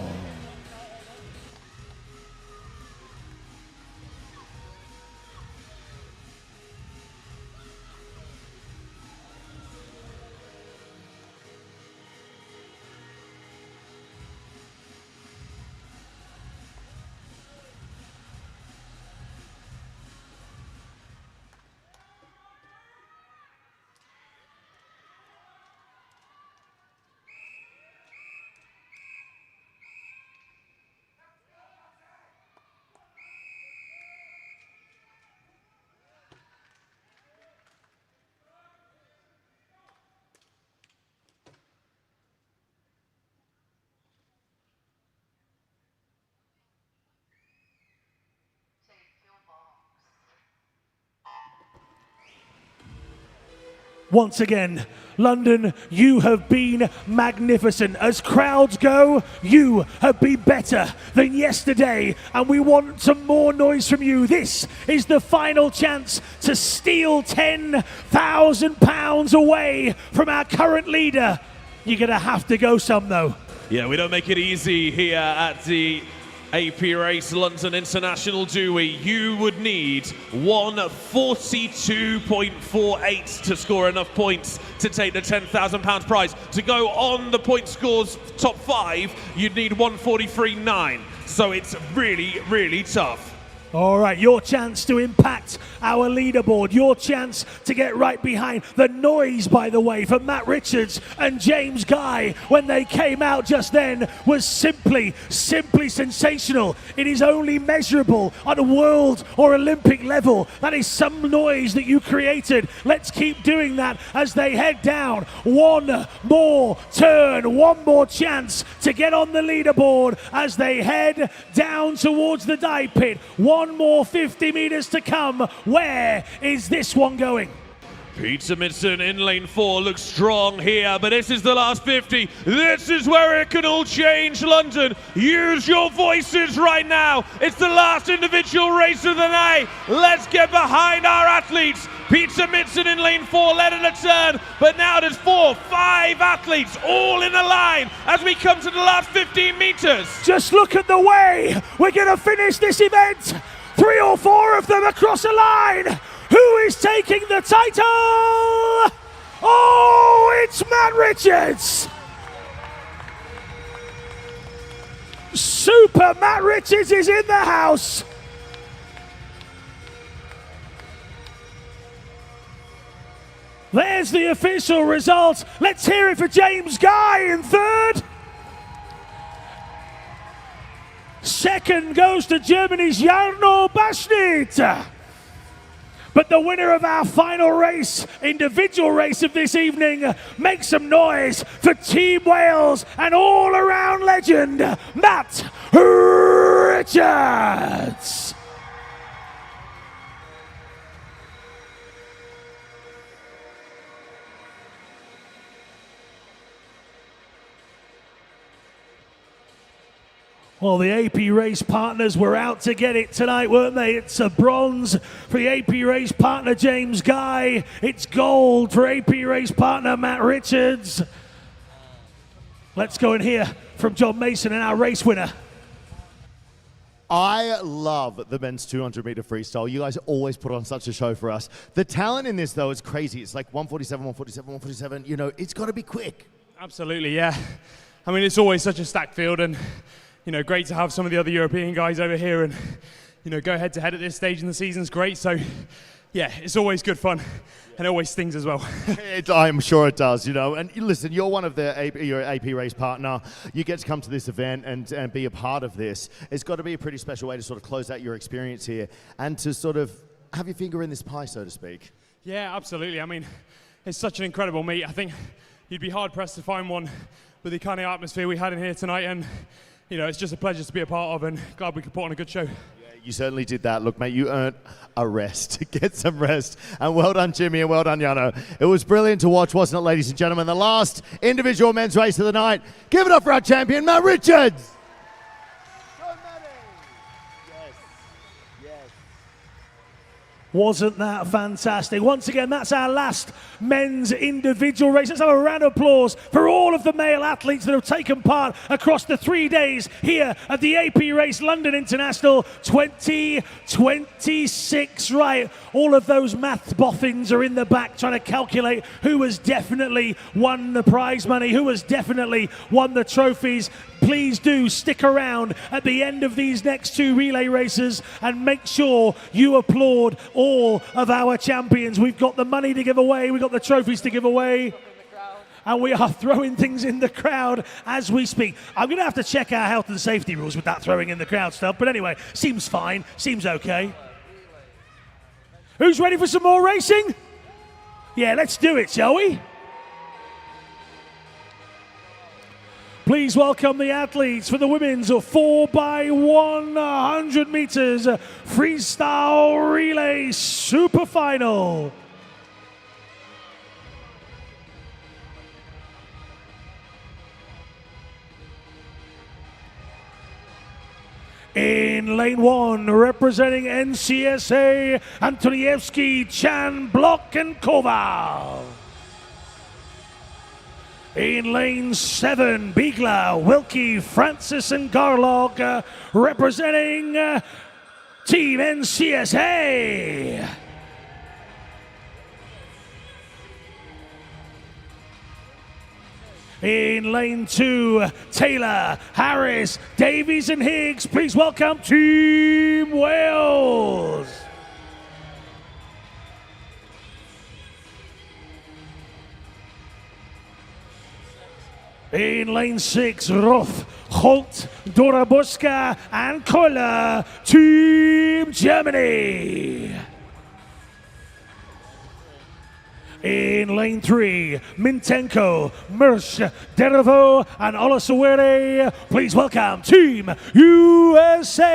Once again, London, you have been magnificent. As crowds go, you have been better than yesterday, and we want some more noise from you. This is the final chance to steal £10,000 away from our current leader. You're going to have to go some, though. Yeah, we don't make it easy here at the AP Race London International, do we? You would need 142.48 to score enough points to take the £10,000 prize. To go on the point scores top 5, you'd need 143.9. So it's really, really tough. All right, your chance to impact our leaderboard, your chance to get right behind. The noise, by the way, for Matt Richards and James Guy when they came out just then was simply sensational. It is only measurable on a world or Olympic level. That is some noise that you created. Let's keep doing that as they head down. One more turn, one more chance to get on the leaderboard as they head down towards the dive pit. One more 50 meters to come. Where is this one going? Peter Mitsin in lane 4 looks strong here, but this is the last 50. This is where it can all change, London. Use your voices right now. It's the last individual race of the night. Let's get behind our athletes. Peter Mitsin in lane 4 led in a turn, but now there's 4, 5 athletes all in a line as we come to the last 15 meters. Just look at the way we're going to finish this event. 3 or 4 of them across a line. Who is taking the title? Oh, it's Matt Richards. Super Matt Richards is in the house. There's the official result. Let's hear it for James Guy in third. Second goes to Germany's Jarno Baschnit. But the winner of our final race, individual race of this evening, make some noise for Team Wales and all-around legend, Matt Richards. Well, the AP race partners were out to get it tonight, weren't they? It's a bronze for the AP race partner, James Guy. It's gold for AP race partner, Matt Richards. Let's go and hear from John Mason and our race winner. I love the men's 200-meter freestyle. You guys always put on such a show for us. The talent in this, though, is crazy. It's like 147, 147, 147. You know, it's got to be quick. Absolutely, yeah. I mean, it's always such a stacked field, and you know, great to have some of the other European guys over here and, you know, go head to head at this stage in the season's great. So, yeah, it's always good fun and it always stings as well. I'm sure it does, you know. And listen, you're one of your AP race partner. You get to come to this event and be a part of this. It's got to be a pretty special way to sort of close out your experience here and to sort of have your finger in this pie, so to speak. Yeah, absolutely. I mean, it's such an incredible meet. I think you'd be hard-pressed to find one with the kind of atmosphere we had in here tonight, and you know, it's just a pleasure to be a part of, and glad we could put on a good show. Yeah, you certainly did that. Look, mate, you earned a rest. Get some rest. And well done, Jimmy, and well done, Jarno. It was brilliant to watch, wasn't it, ladies and gentlemen? The last individual men's race of the night. Give it up for our champion, Matt Richards. Wasn't that fantastic? Once again, that's our last men's individual race. Let's have a round of applause for all of the male athletes that have taken part across the 3 days here at the AP Race London International 2026. Right, all of those math boffins are in the back trying to calculate who has definitely won the prize money, who has definitely won the trophies. Please do stick around at the end of these next two relay races and make sure you applaud all of our champions. We've got the money to give away, we've got the trophies to give away, and we are throwing things in the crowd as we speak. I'm going to have to check our health and safety rules with that throwing in the crowd stuff, but anyway, seems fine, seems okay. Who's ready for some more racing? Yeah, let's do it, shall we? Please welcome the athletes for the women's 4x100 meters freestyle relay super final. In lane 1, representing NCSA, Antoniewski, Chan, Block, and Koval. In lane 7, Biegler, Wilkie, Francis, and Garlog, representing Team NCSA. In lane 2, Taylor, Harris, Davies, and Higgs. Please welcome Team Wales. In lane 6, Roth, Holt, Dorabuska, and Koller, Team Germany. In lane 3, Mintenko, Mersch, Derevo, and Olasawere. Please welcome Team USA.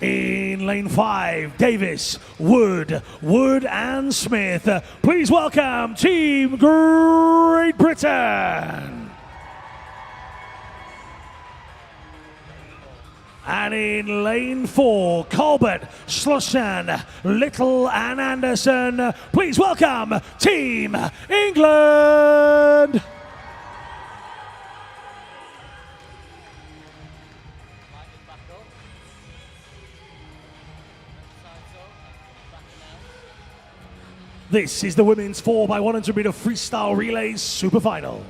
In lane 5, Davis, Wood, and Smith. Please welcome Team Great Britain. And in lane 4, Colbert, Schlossan, Little, and Anderson. Please welcome Team England. This is the women's 4x100 meter freestyle relay super final.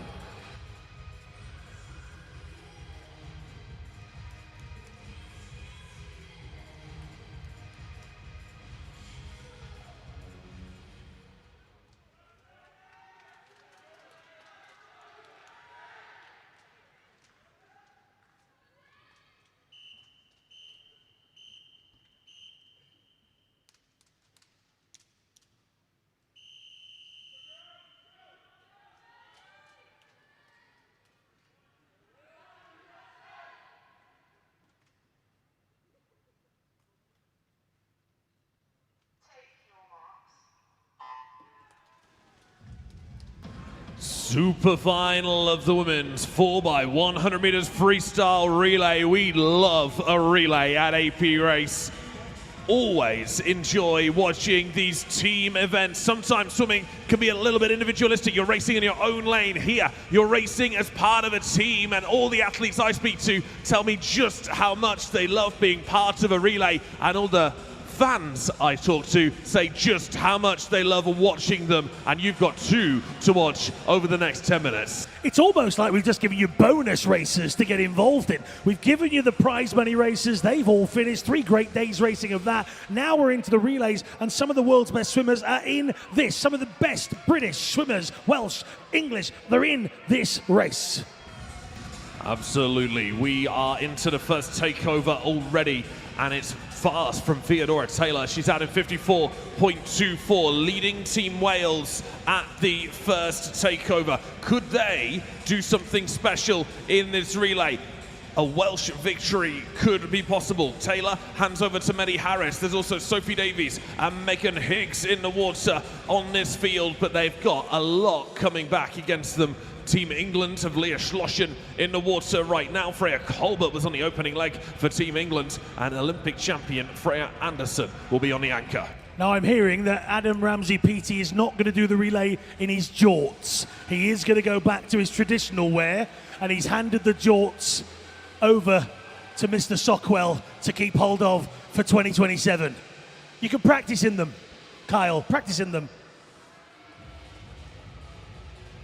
super final of the women's 4x100 meters freestyle relay. We love a relay at AP Race. Always enjoy watching these team events. Sometimes swimming can be a little bit individualistic. You're racing in your own lane. Here, you're racing as part of a team, and all the athletes I speak to tell me just how much they love being part of a relay, and all the fans I talk to say just how much they love watching them, and you've got 2 to watch over the next 10 minutes. It's almost like we've just given you bonus races to get involved in. We've given you the prize money races. They've all finished. 3 great days racing of that. Now we're into the relays, and some of the world's best swimmers are in this. Some of the best British swimmers, Welsh, English, they're in this race. Absolutely. We are into the first takeover already, and it's fast from Theodora Taylor. She's out in 54.24, leading Team Wales at the first takeover. Could they do something special in this relay? A Welsh victory could be possible. Taylor hands over to Maddie Harris. There's also Sophie Davies and Megan Higgs in the water on this field, but they've got a lot coming back against them. Team England have Leah Schlossen in the water right now. Freya Colbert was on the opening leg for Team England, and Olympic champion Freya Anderson will be on the anchor. Now I'm hearing that Adam Ramsey-PT is not going to do the relay in his jorts. He is going to go back to his traditional wear, and he's handed the jorts over to Mr. Sockwell to keep hold of for 2027. You can practice in them, Kyle, practice in them.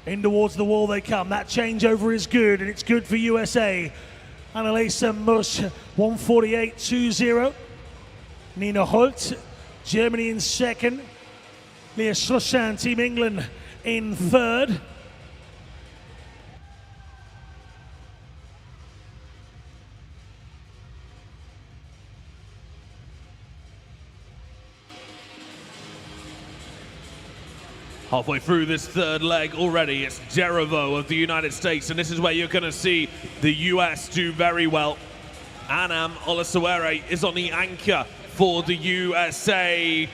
In towards the wall they come. That changeover is good, and it's good for USA. Annalisa Musch, 148.20. Nina Holt, Germany in second. Leah Schlossen, Team England in third. Halfway through this third leg already, it's Derevo of the United States, and this is where you're going to see the US do very well. Anam Olasawere is on the anchor for the USA.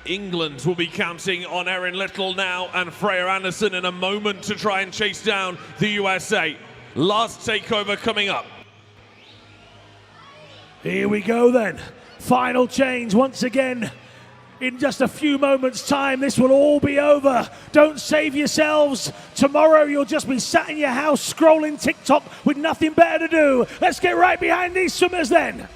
England will be counting on Erin Little now and Freya Anderson in a moment to try and chase down the USA. Last takeover coming up. Here we go then. Final change once again. In just a few moments' time, this will all be over. Don't save yourselves. Tomorrow, you'll just be sat in your house scrolling TikTok with nothing better to do. Let's get right behind these swimmers then.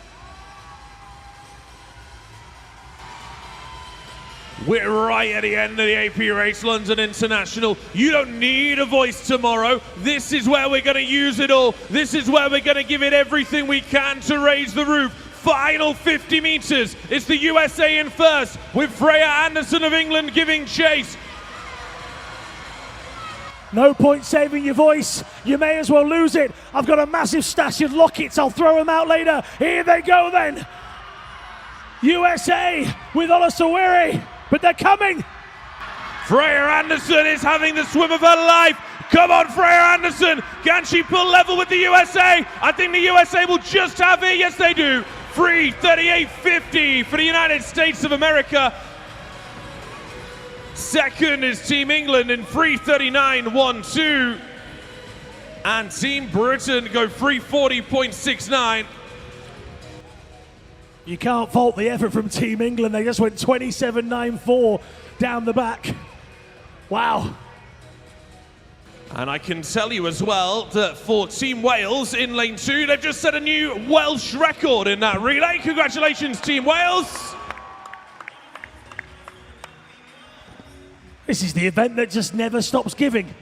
We're right at the end of the AP Race London International. You don't need a voice tomorrow. This is where we're going to use it all. This is where we're going to give it everything we can to raise the roof. Final 50 meters. It's the USA in first, with Freya Anderson of England giving chase. No point saving your voice. You may as well lose it. I've got a massive stash of lockets. I'll throw them out later. Here they go then. USA with Olasawere, but they're coming. Freya Anderson is having the swim of her life. Come on, Freya Anderson. Can she pull level with the USA? I think the USA will just have it. Yes, they do. 3:38.50 for the United States of America. Second is Team England in 3:39.12. And Team Britain go 3:40.69. You can't fault the effort from Team England. They just went 27.94 down the back. Wow. And I can tell you as well that for Team Wales in lane 2, they've just set a new Welsh record in that relay. Congratulations, Team Wales. This is the event that just never stops giving.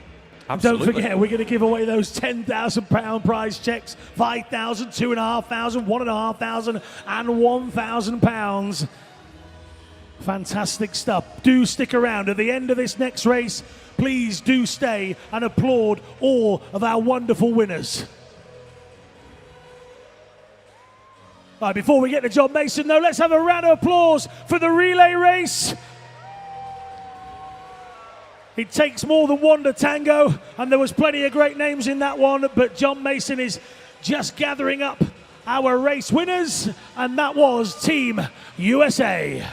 Absolutely. Don't forget, we're going to give away those £10,000 prize checks, £5,000, £2,500, £1,500, and £1,000. Fantastic stuff. Do stick around. At the end of this next race, please do stay and applaud all of our wonderful winners. All right, before we get to John Mason, though, let's have a round of applause for the relay race. It takes more than one to tango, and there was plenty of great names in that one, but John Mason is just gathering up our race winners, and that was Team USA.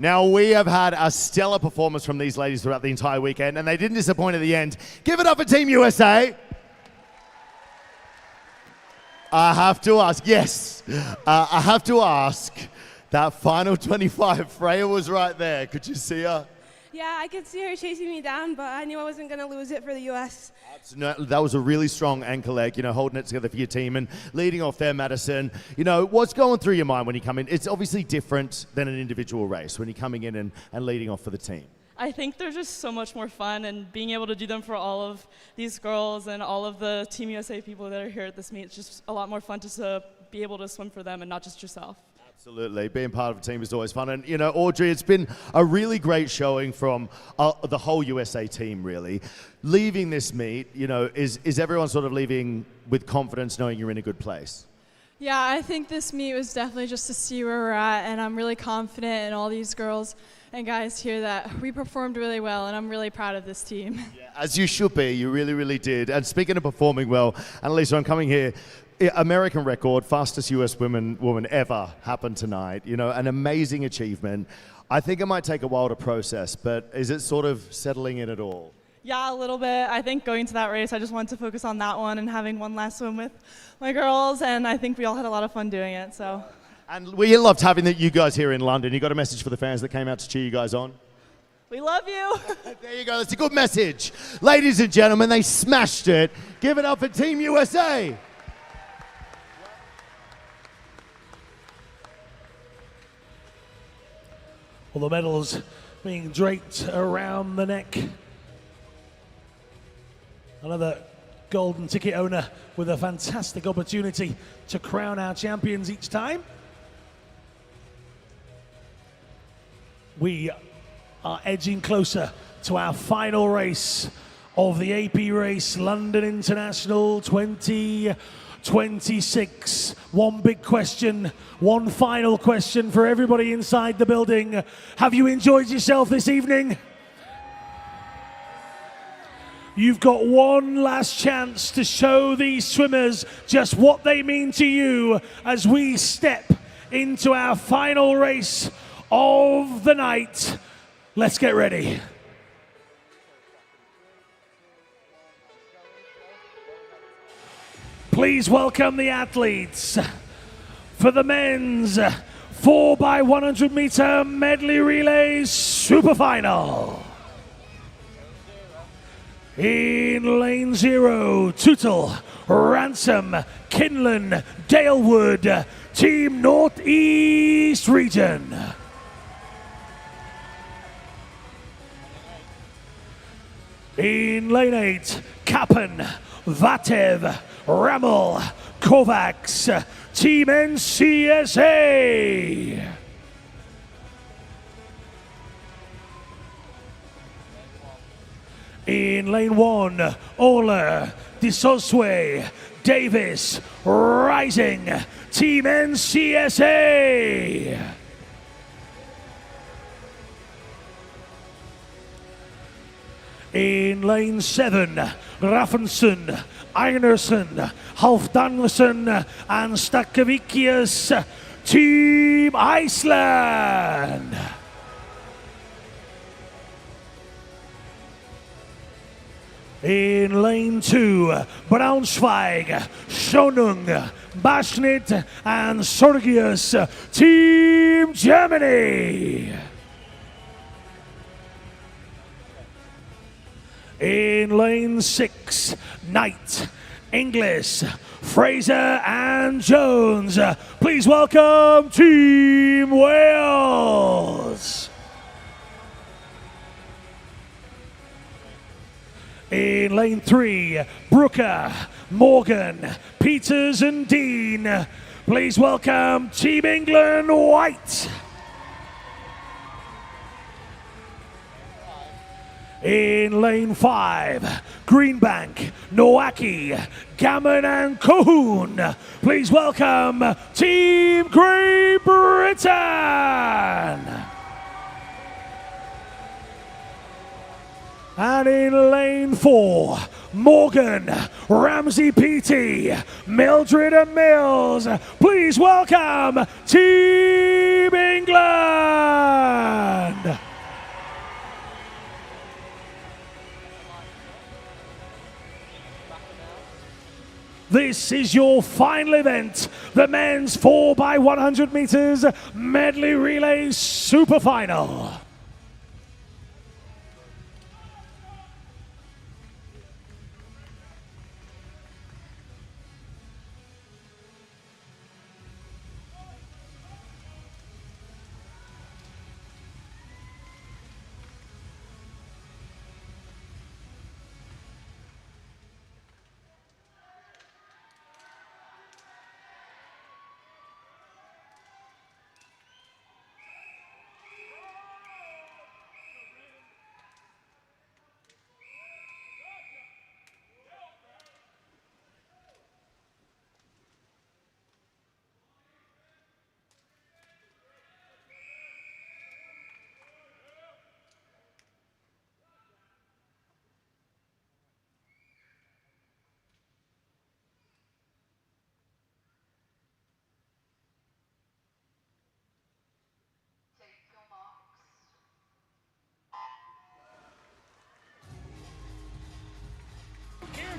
Now, we have had a stellar performance from these ladies throughout the entire weekend, and they didn't disappoint at the end. Give it up for Team USA. I have to ask, yes, I have to ask, that final 25, Freya was right there. Could you see her? Yeah, I could see her chasing me down, but I knew I wasn't going to lose it for the U.S. No, that was a really strong ankle leg, holding it together for your team and leading off there, Madison. What's going through your mind when you come in? It's obviously different than an individual race when you're coming in and leading off for the team. I think they're just so much more fun, and being able to do them for all of these girls and all of the Team USA people that are here at this meet, it's just a lot more fun to be able to swim for them and not just yourself. Absolutely. Being part of a team is always fun. And, Audrey, it's been a really great showing from the whole USA team, really. Leaving this meet, is everyone sort of leaving with confidence knowing you're in a good place? Yeah, I think this meet was definitely just to see where we're at, and I'm really confident in all these girls and guys here that we performed really well, and I'm really proud of this team. Yeah, as you should be. You really, really did. And speaking of performing well, Annalisa, I'm coming here. American record, fastest US woman ever happened tonight. An amazing achievement. I think it might take a while to process, but is it sort of settling in at all? Yeah, a little bit. I think going to that race, I just wanted to focus on that one and having one last swim with my girls, and I think we all had a lot of fun doing it. So. And we loved having you guys here in London. You got a message for the fans that came out to cheer you guys on? We love you. There you go. That's a good message. Ladies and gentlemen, they smashed it. Give it up for Team USA. All the medals being draped around the neck. Another golden ticket owner with a fantastic opportunity to crown our champions each time. We are edging closer to our final race of the AP race, London International 2026. One big question, one final question for everybody inside the building. Have you enjoyed yourself this evening? You've got one last chance to show these swimmers just what they mean to you as we step into our final race of the night. Let's get ready. Please welcome the athletes for the men's 4x100 meter medley relay super final. In lane 0, Tootle, Ransom, Kinlan, Dalewood, Team Northeast Region. In lane 8, Kappen, Vatev, Ramel, Kovacs, Team NCSA. In lane 1, Ola, Disoswe, Davis, Rising, Team NCSA. In lane 7, Raffenson, Einerson, Halfdangerson, and Stakavicius, Team Iceland. In lane 2, Braunschweig, Schonung, Baschnit, and Sorgius, Team Germany. In lane 6, Knight, Inglis, Fraser, and Jones. Please welcome Team Wales. In lane 3, Brooker, Morgan, Peters, and Dean. Please welcome Team England White. In lane 5, Greenbank, Nowacki, Gammon, and Colquhoun. Please welcome Team Great Britain. And in lane 4, Morgan, Ramsey Peaty, Mildred and Mills. Please welcome Team England. This is your final event, the men's 4x100 meters medley relay super final.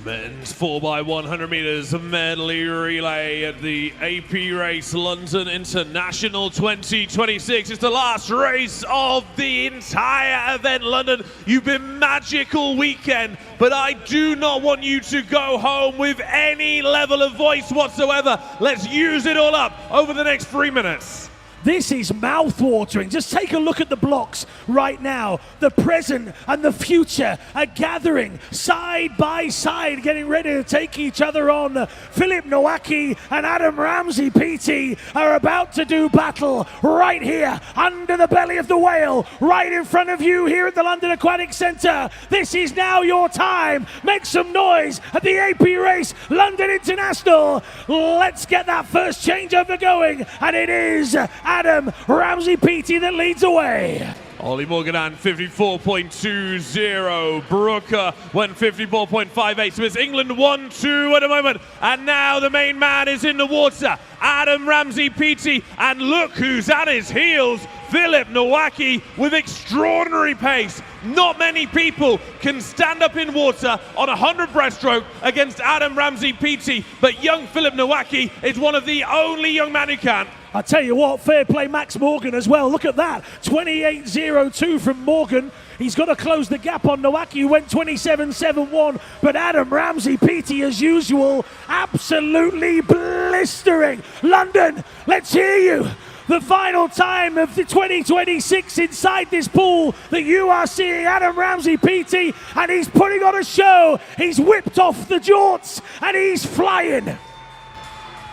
Men's 4x100 meters medley relay at the AP Race London International 2026. It's the last race of the entire event, London. You've been magical weekend, but I do not want you to go home with any level of voice whatsoever. Let's use it all up over the next 3 minutes. This is mouth-watering. Just take a look at the blocks right now. The present and the future are gathering side by side, getting ready to take each other on. Philip Nowacki and Adam Ramsey PT are about to do battle right here under the belly of the whale, right in front of you here at the London Aquatic Centre. This is now your time. Make some noise at the AP Race London International. Let's get that first changeover going, and it is Adam Ramsey PT that leads away. Ollie Morgan 54.20. Brooker went 54.58. So it's England 1-2 at the moment. And now the main man is in the water. Adam Ramsey PT. And look who's at his heels. Philip Nowacki with extraordinary pace. Not many people can stand up in water on a 100 breaststroke against Adam Ramsey PT. But young Philip Nowacki is one of the only young men who can. I tell you what, fair play Max Morgan as well. Look at that, 28.02 from Morgan. He's got to close the gap on Nowacki, who went 27.71. But Adam Ramsey PT, as usual, absolutely blistering. London, let's hear you. The final time of the 2026 inside this pool that you are seeing Adam Ramsey PT, and he's putting on a show. He's whipped off the jorts and he's flying.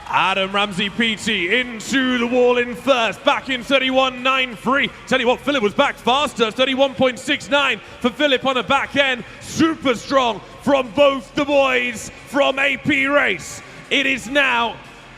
Adam Ramsey PT into the wall in first, back in 31.93. Tell you what, Philip was back faster, 31.69 for Philip on the back end. Super strong from both the boys from AP Race. It is now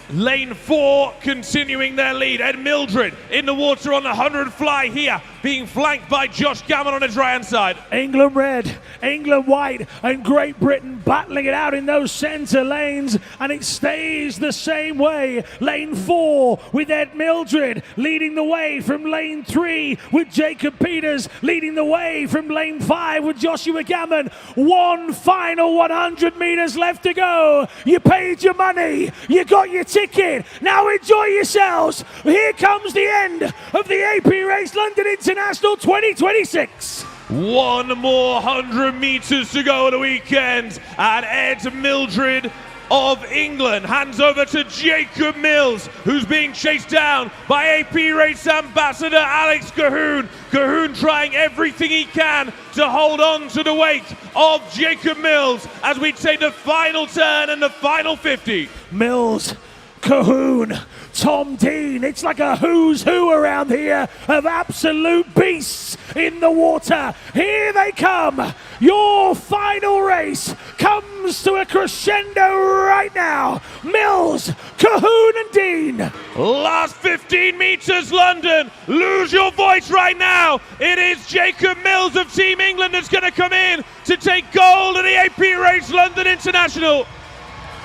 lane 4 continuing their lead. Ed Mildred in the water on the 100 fly here, being flanked by Josh Gammon on the dry hand side. England red, England white, and Great Britain battling it out in those centre lanes, and it stays the same way. Lane 4 with Ed Mildred leading the way from lane 3 with Jacob Peters leading the way from lane 5 with Joshua Gammon. One final 100 meters left to go. You paid your money, you got your ticket, now enjoy yourselves. Here comes the end of the AP Race London International 2026. One more 100 meters to go on the weekend, and Ed Mildred of England hands over to Jacob Mills, who's being chased down by AP Race ambassador Alex Cahoon. Cahoon trying everything he can to hold on to the wake of Jacob Mills as we take the final turn and the final 50. Mills, Cahoon, Tom Dean, it's like a who's who around here of absolute beasts in the water. Here they come. Your final race comes to a crescendo right now. Mills, Cahoon and Dean. Last 15 meters, London. Lose your voice right now. It is Jacob Mills of Team England that's going to come in to take gold at the AP Race London International.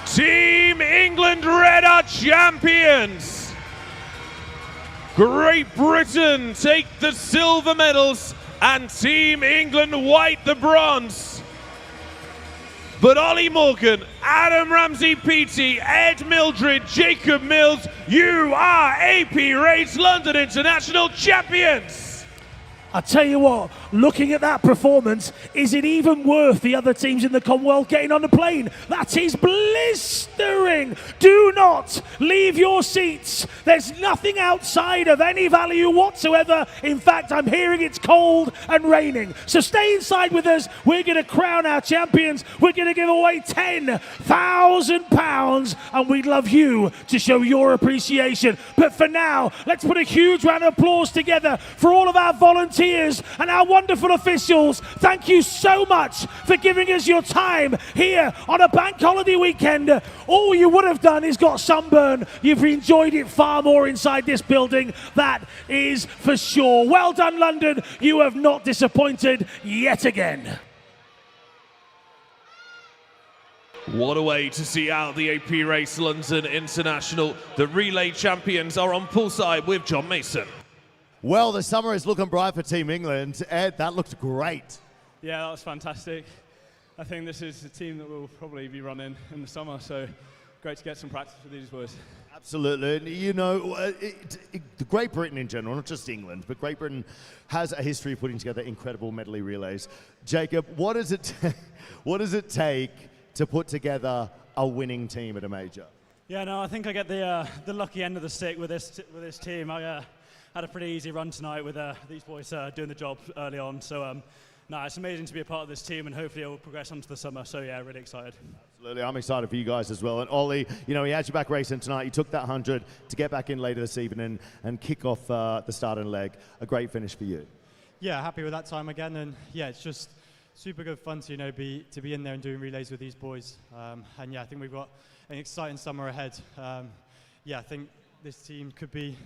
Team England Red are champions. Great Britain take the silver medals and Team England White the bronze. But Ollie Morgan, Adam Ramsey Peaty, Ed Mildred, Jacob Mills, you are AP Race London International champions. I tell you what, looking at that performance, is it even worth the other teams in the Commonwealth getting on the plane? That is blistering. Do not leave your seats. There's nothing outside of any value whatsoever. In fact, I'm hearing it's cold and raining. So stay inside with us. We're going to crown our champions. We're going to give away £10,000, and we'd love you to show your appreciation. But for now, let's put a huge round of applause together for all of our volunteers and our wonderful officials. Thank you so much for giving us your time here on a bank holiday weekend. All you would have done is got sunburn. You've enjoyed it far more inside this building, that is for sure. Well done, London. You have not disappointed yet again. What a way to see out the AP Race London International. The relay champions are on poolside with John Mason. Well, the summer is looking bright for Team England. Ed, that looked great. Yeah, that was fantastic. I think this is a team that will probably be running in the summer, so great to get some practice with these boys. Absolutely. And you know, Great Britain in general, not just England, but Great Britain has a history of putting together incredible medley relays. Jacob, what does it take to put together a winning team at a major? Yeah, no, I think I get the lucky end of the stick with this team. I had a pretty easy run tonight with these boys doing the job early on. So, no, it's amazing to be a part of this team, and hopefully it will progress onto the summer. So, yeah, really excited. Absolutely. I'm excited for you guys as well. And Ollie, you know, he had you back racing tonight. You took that 100 to get back in later this evening and kick off the starting leg. A great finish for you. Yeah, happy with that time again. And, yeah, it's just super good fun to, you know, be in there and doing relays with these boys. And, yeah, I think we've got an exciting summer ahead. Yeah, I think this team could be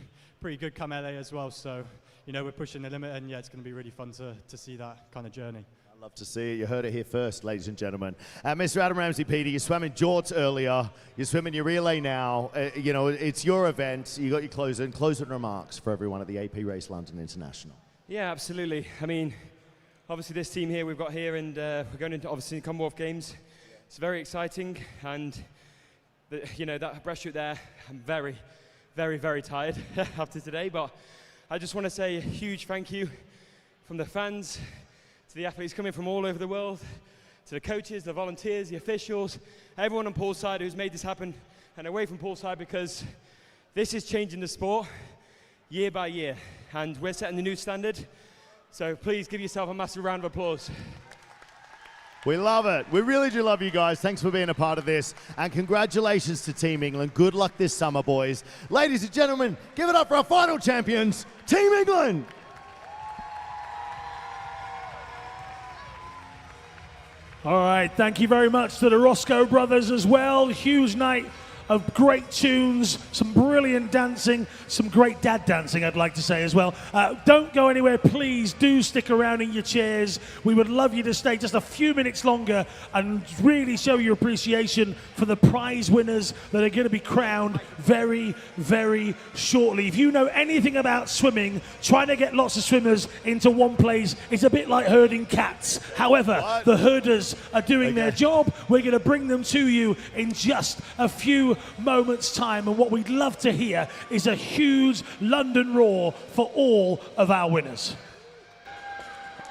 pretty good come LA as well, so you know we're pushing the limit, and yeah, it's going to be really fun to see that kind of journey. I'd love to see it. You heard it here first, ladies and gentlemen. Mr. Adam Ramsey Peaty, you swam in jorts earlier. You're swimming your relay now. You know, it's your event. You got your closing remarks for everyone at the AP Race London International. Yeah, absolutely. I mean, obviously this team here we've got here, and we're going into obviously the Commonwealth Games. It's very exciting, and you know that breaststroke there, I'm very, very tired after today, but I just want to say a huge thank you from the fans to the athletes coming from all over the world, to the coaches, the volunteers, the officials, everyone on poolside who's made this happen, and away from poolside, because this is changing the sport year by year, and we're setting the new standard. So please give yourself a massive round of applause. We love it. We really do love you guys. Thanks for being a part of this. And congratulations to Team England. Good luck this summer, boys. Ladies and gentlemen, give it up for our final champions, Team England. All right, thank you very much to the Roscoe brothers as well. Huge night of great tunes, some brilliant dancing, some great dad dancing, I'd like to say as well. Don't go anywhere, please. Do stick around in your chairs. We would love you to stay just a few minutes longer and really show your appreciation for the prize winners that are going to be crowned very, very shortly. If you know anything about swimming, trying to get lots of swimmers into one place is a bit like herding cats. However, the herders are doing their job. We're going to bring them to you in just a few moments time, and what we'd love to hear is a huge London roar for all of our winners.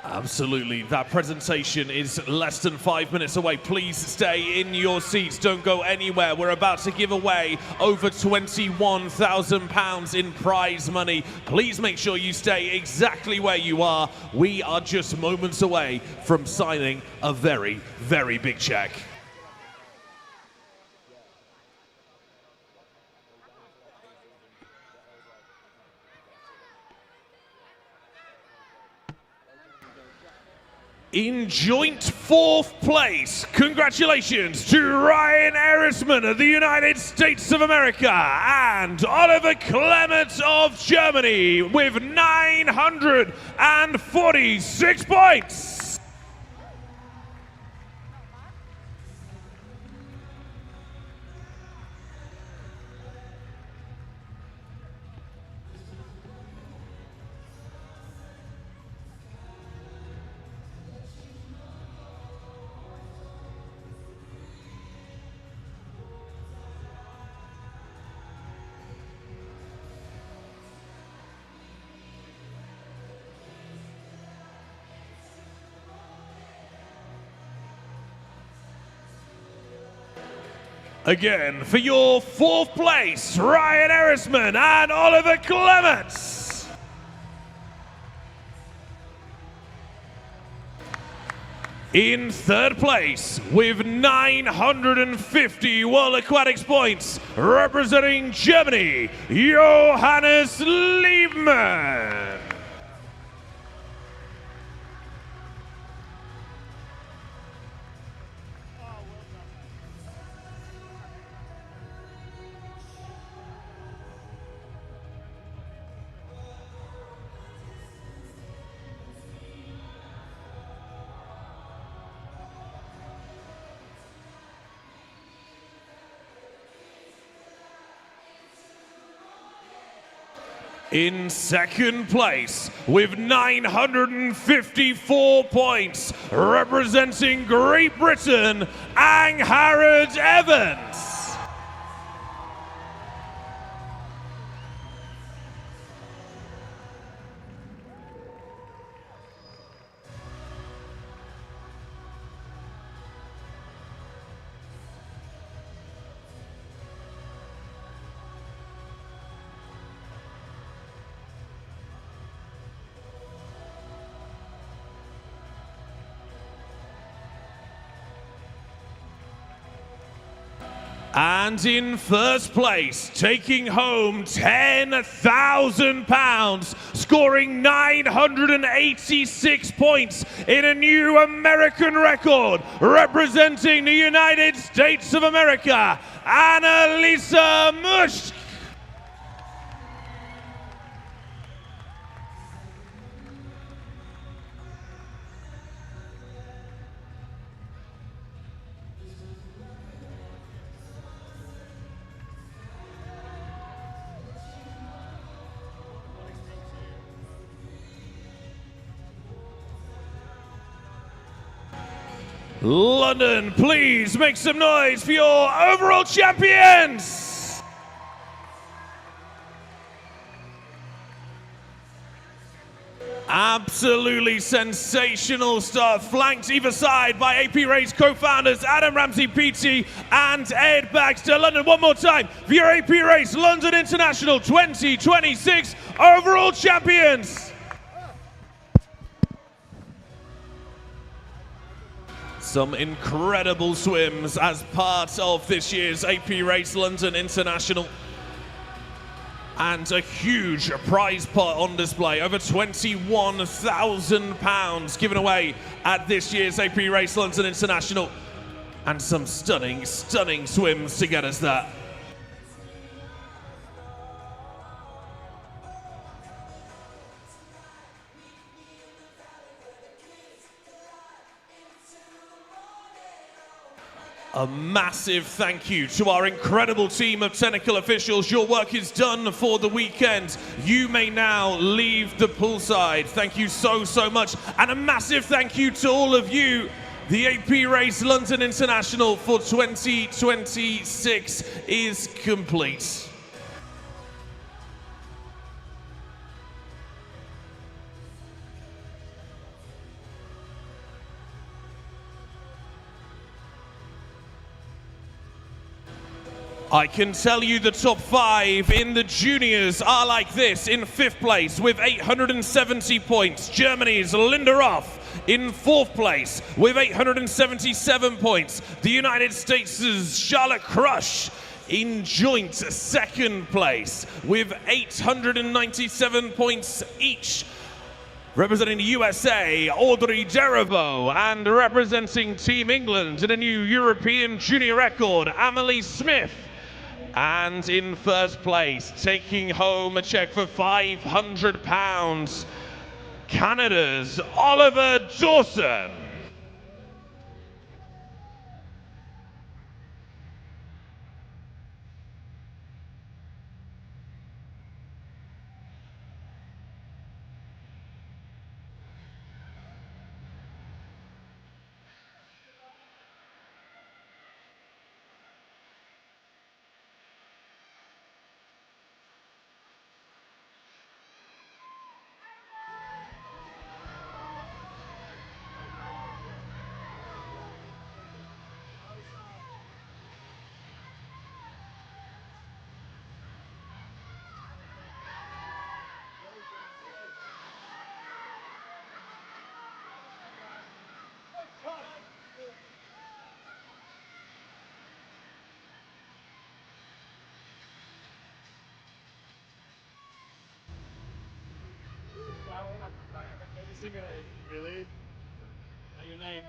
Absolutely. That presentation is less than 5 minutes away. Please stay in your seats. Don't go anywhere. We're about to give away over £21,000 in prize money. Please make sure you stay exactly where you are. We are just moments away from signing a very, very big check. In joint 4th place, congratulations to Ryan Erisman of the United States of America and Oliver Clement of Germany with 946 points. Again, for your 4th place, Ryan Erisman and Oliver Clements. In 3rd place, with 950 World Aquatics points, representing Germany, Johannes Liebmann. In 2nd place, with 954 points, representing Great Britain, Angharad Evans. And in 1st place, taking home £10,000, scoring 986 points in a new American record, representing the United States of America, Annalisa Mushk. London, please make some noise for your overall champions! Absolutely sensational stuff, flanked either side by AP Race co-founders Adam Ramsey-Peaty and Ed Baxter. London, one more time for your AP Race London International 2026 overall champions! Some incredible swims as part of this year's AP Race London International. And a huge prize pot on display, over £21,000 given away at this year's AP Race London International. And some stunning, stunning swims to get us there. A massive thank you to our incredible team of technical officials. Your work is done for the weekend. You may now leave the poolside. Thank you so, so much. And a massive thank you to all of you. The AP Race London International for 2026 is complete. I can tell you the top 5 in the juniors are like this. In 5th place with 870 points, Germany's Linda Ruff. In 4th place with 877 points, the United States' Charlotte Crush. In joint 2nd place with 897 points each, representing the USA, Audrey Derivo, and representing Team England in a new European junior record, Amelie Smith. And in 1st place, taking home a check for £500, Canada's Oliver Dawson. Sing it. Really? Your name.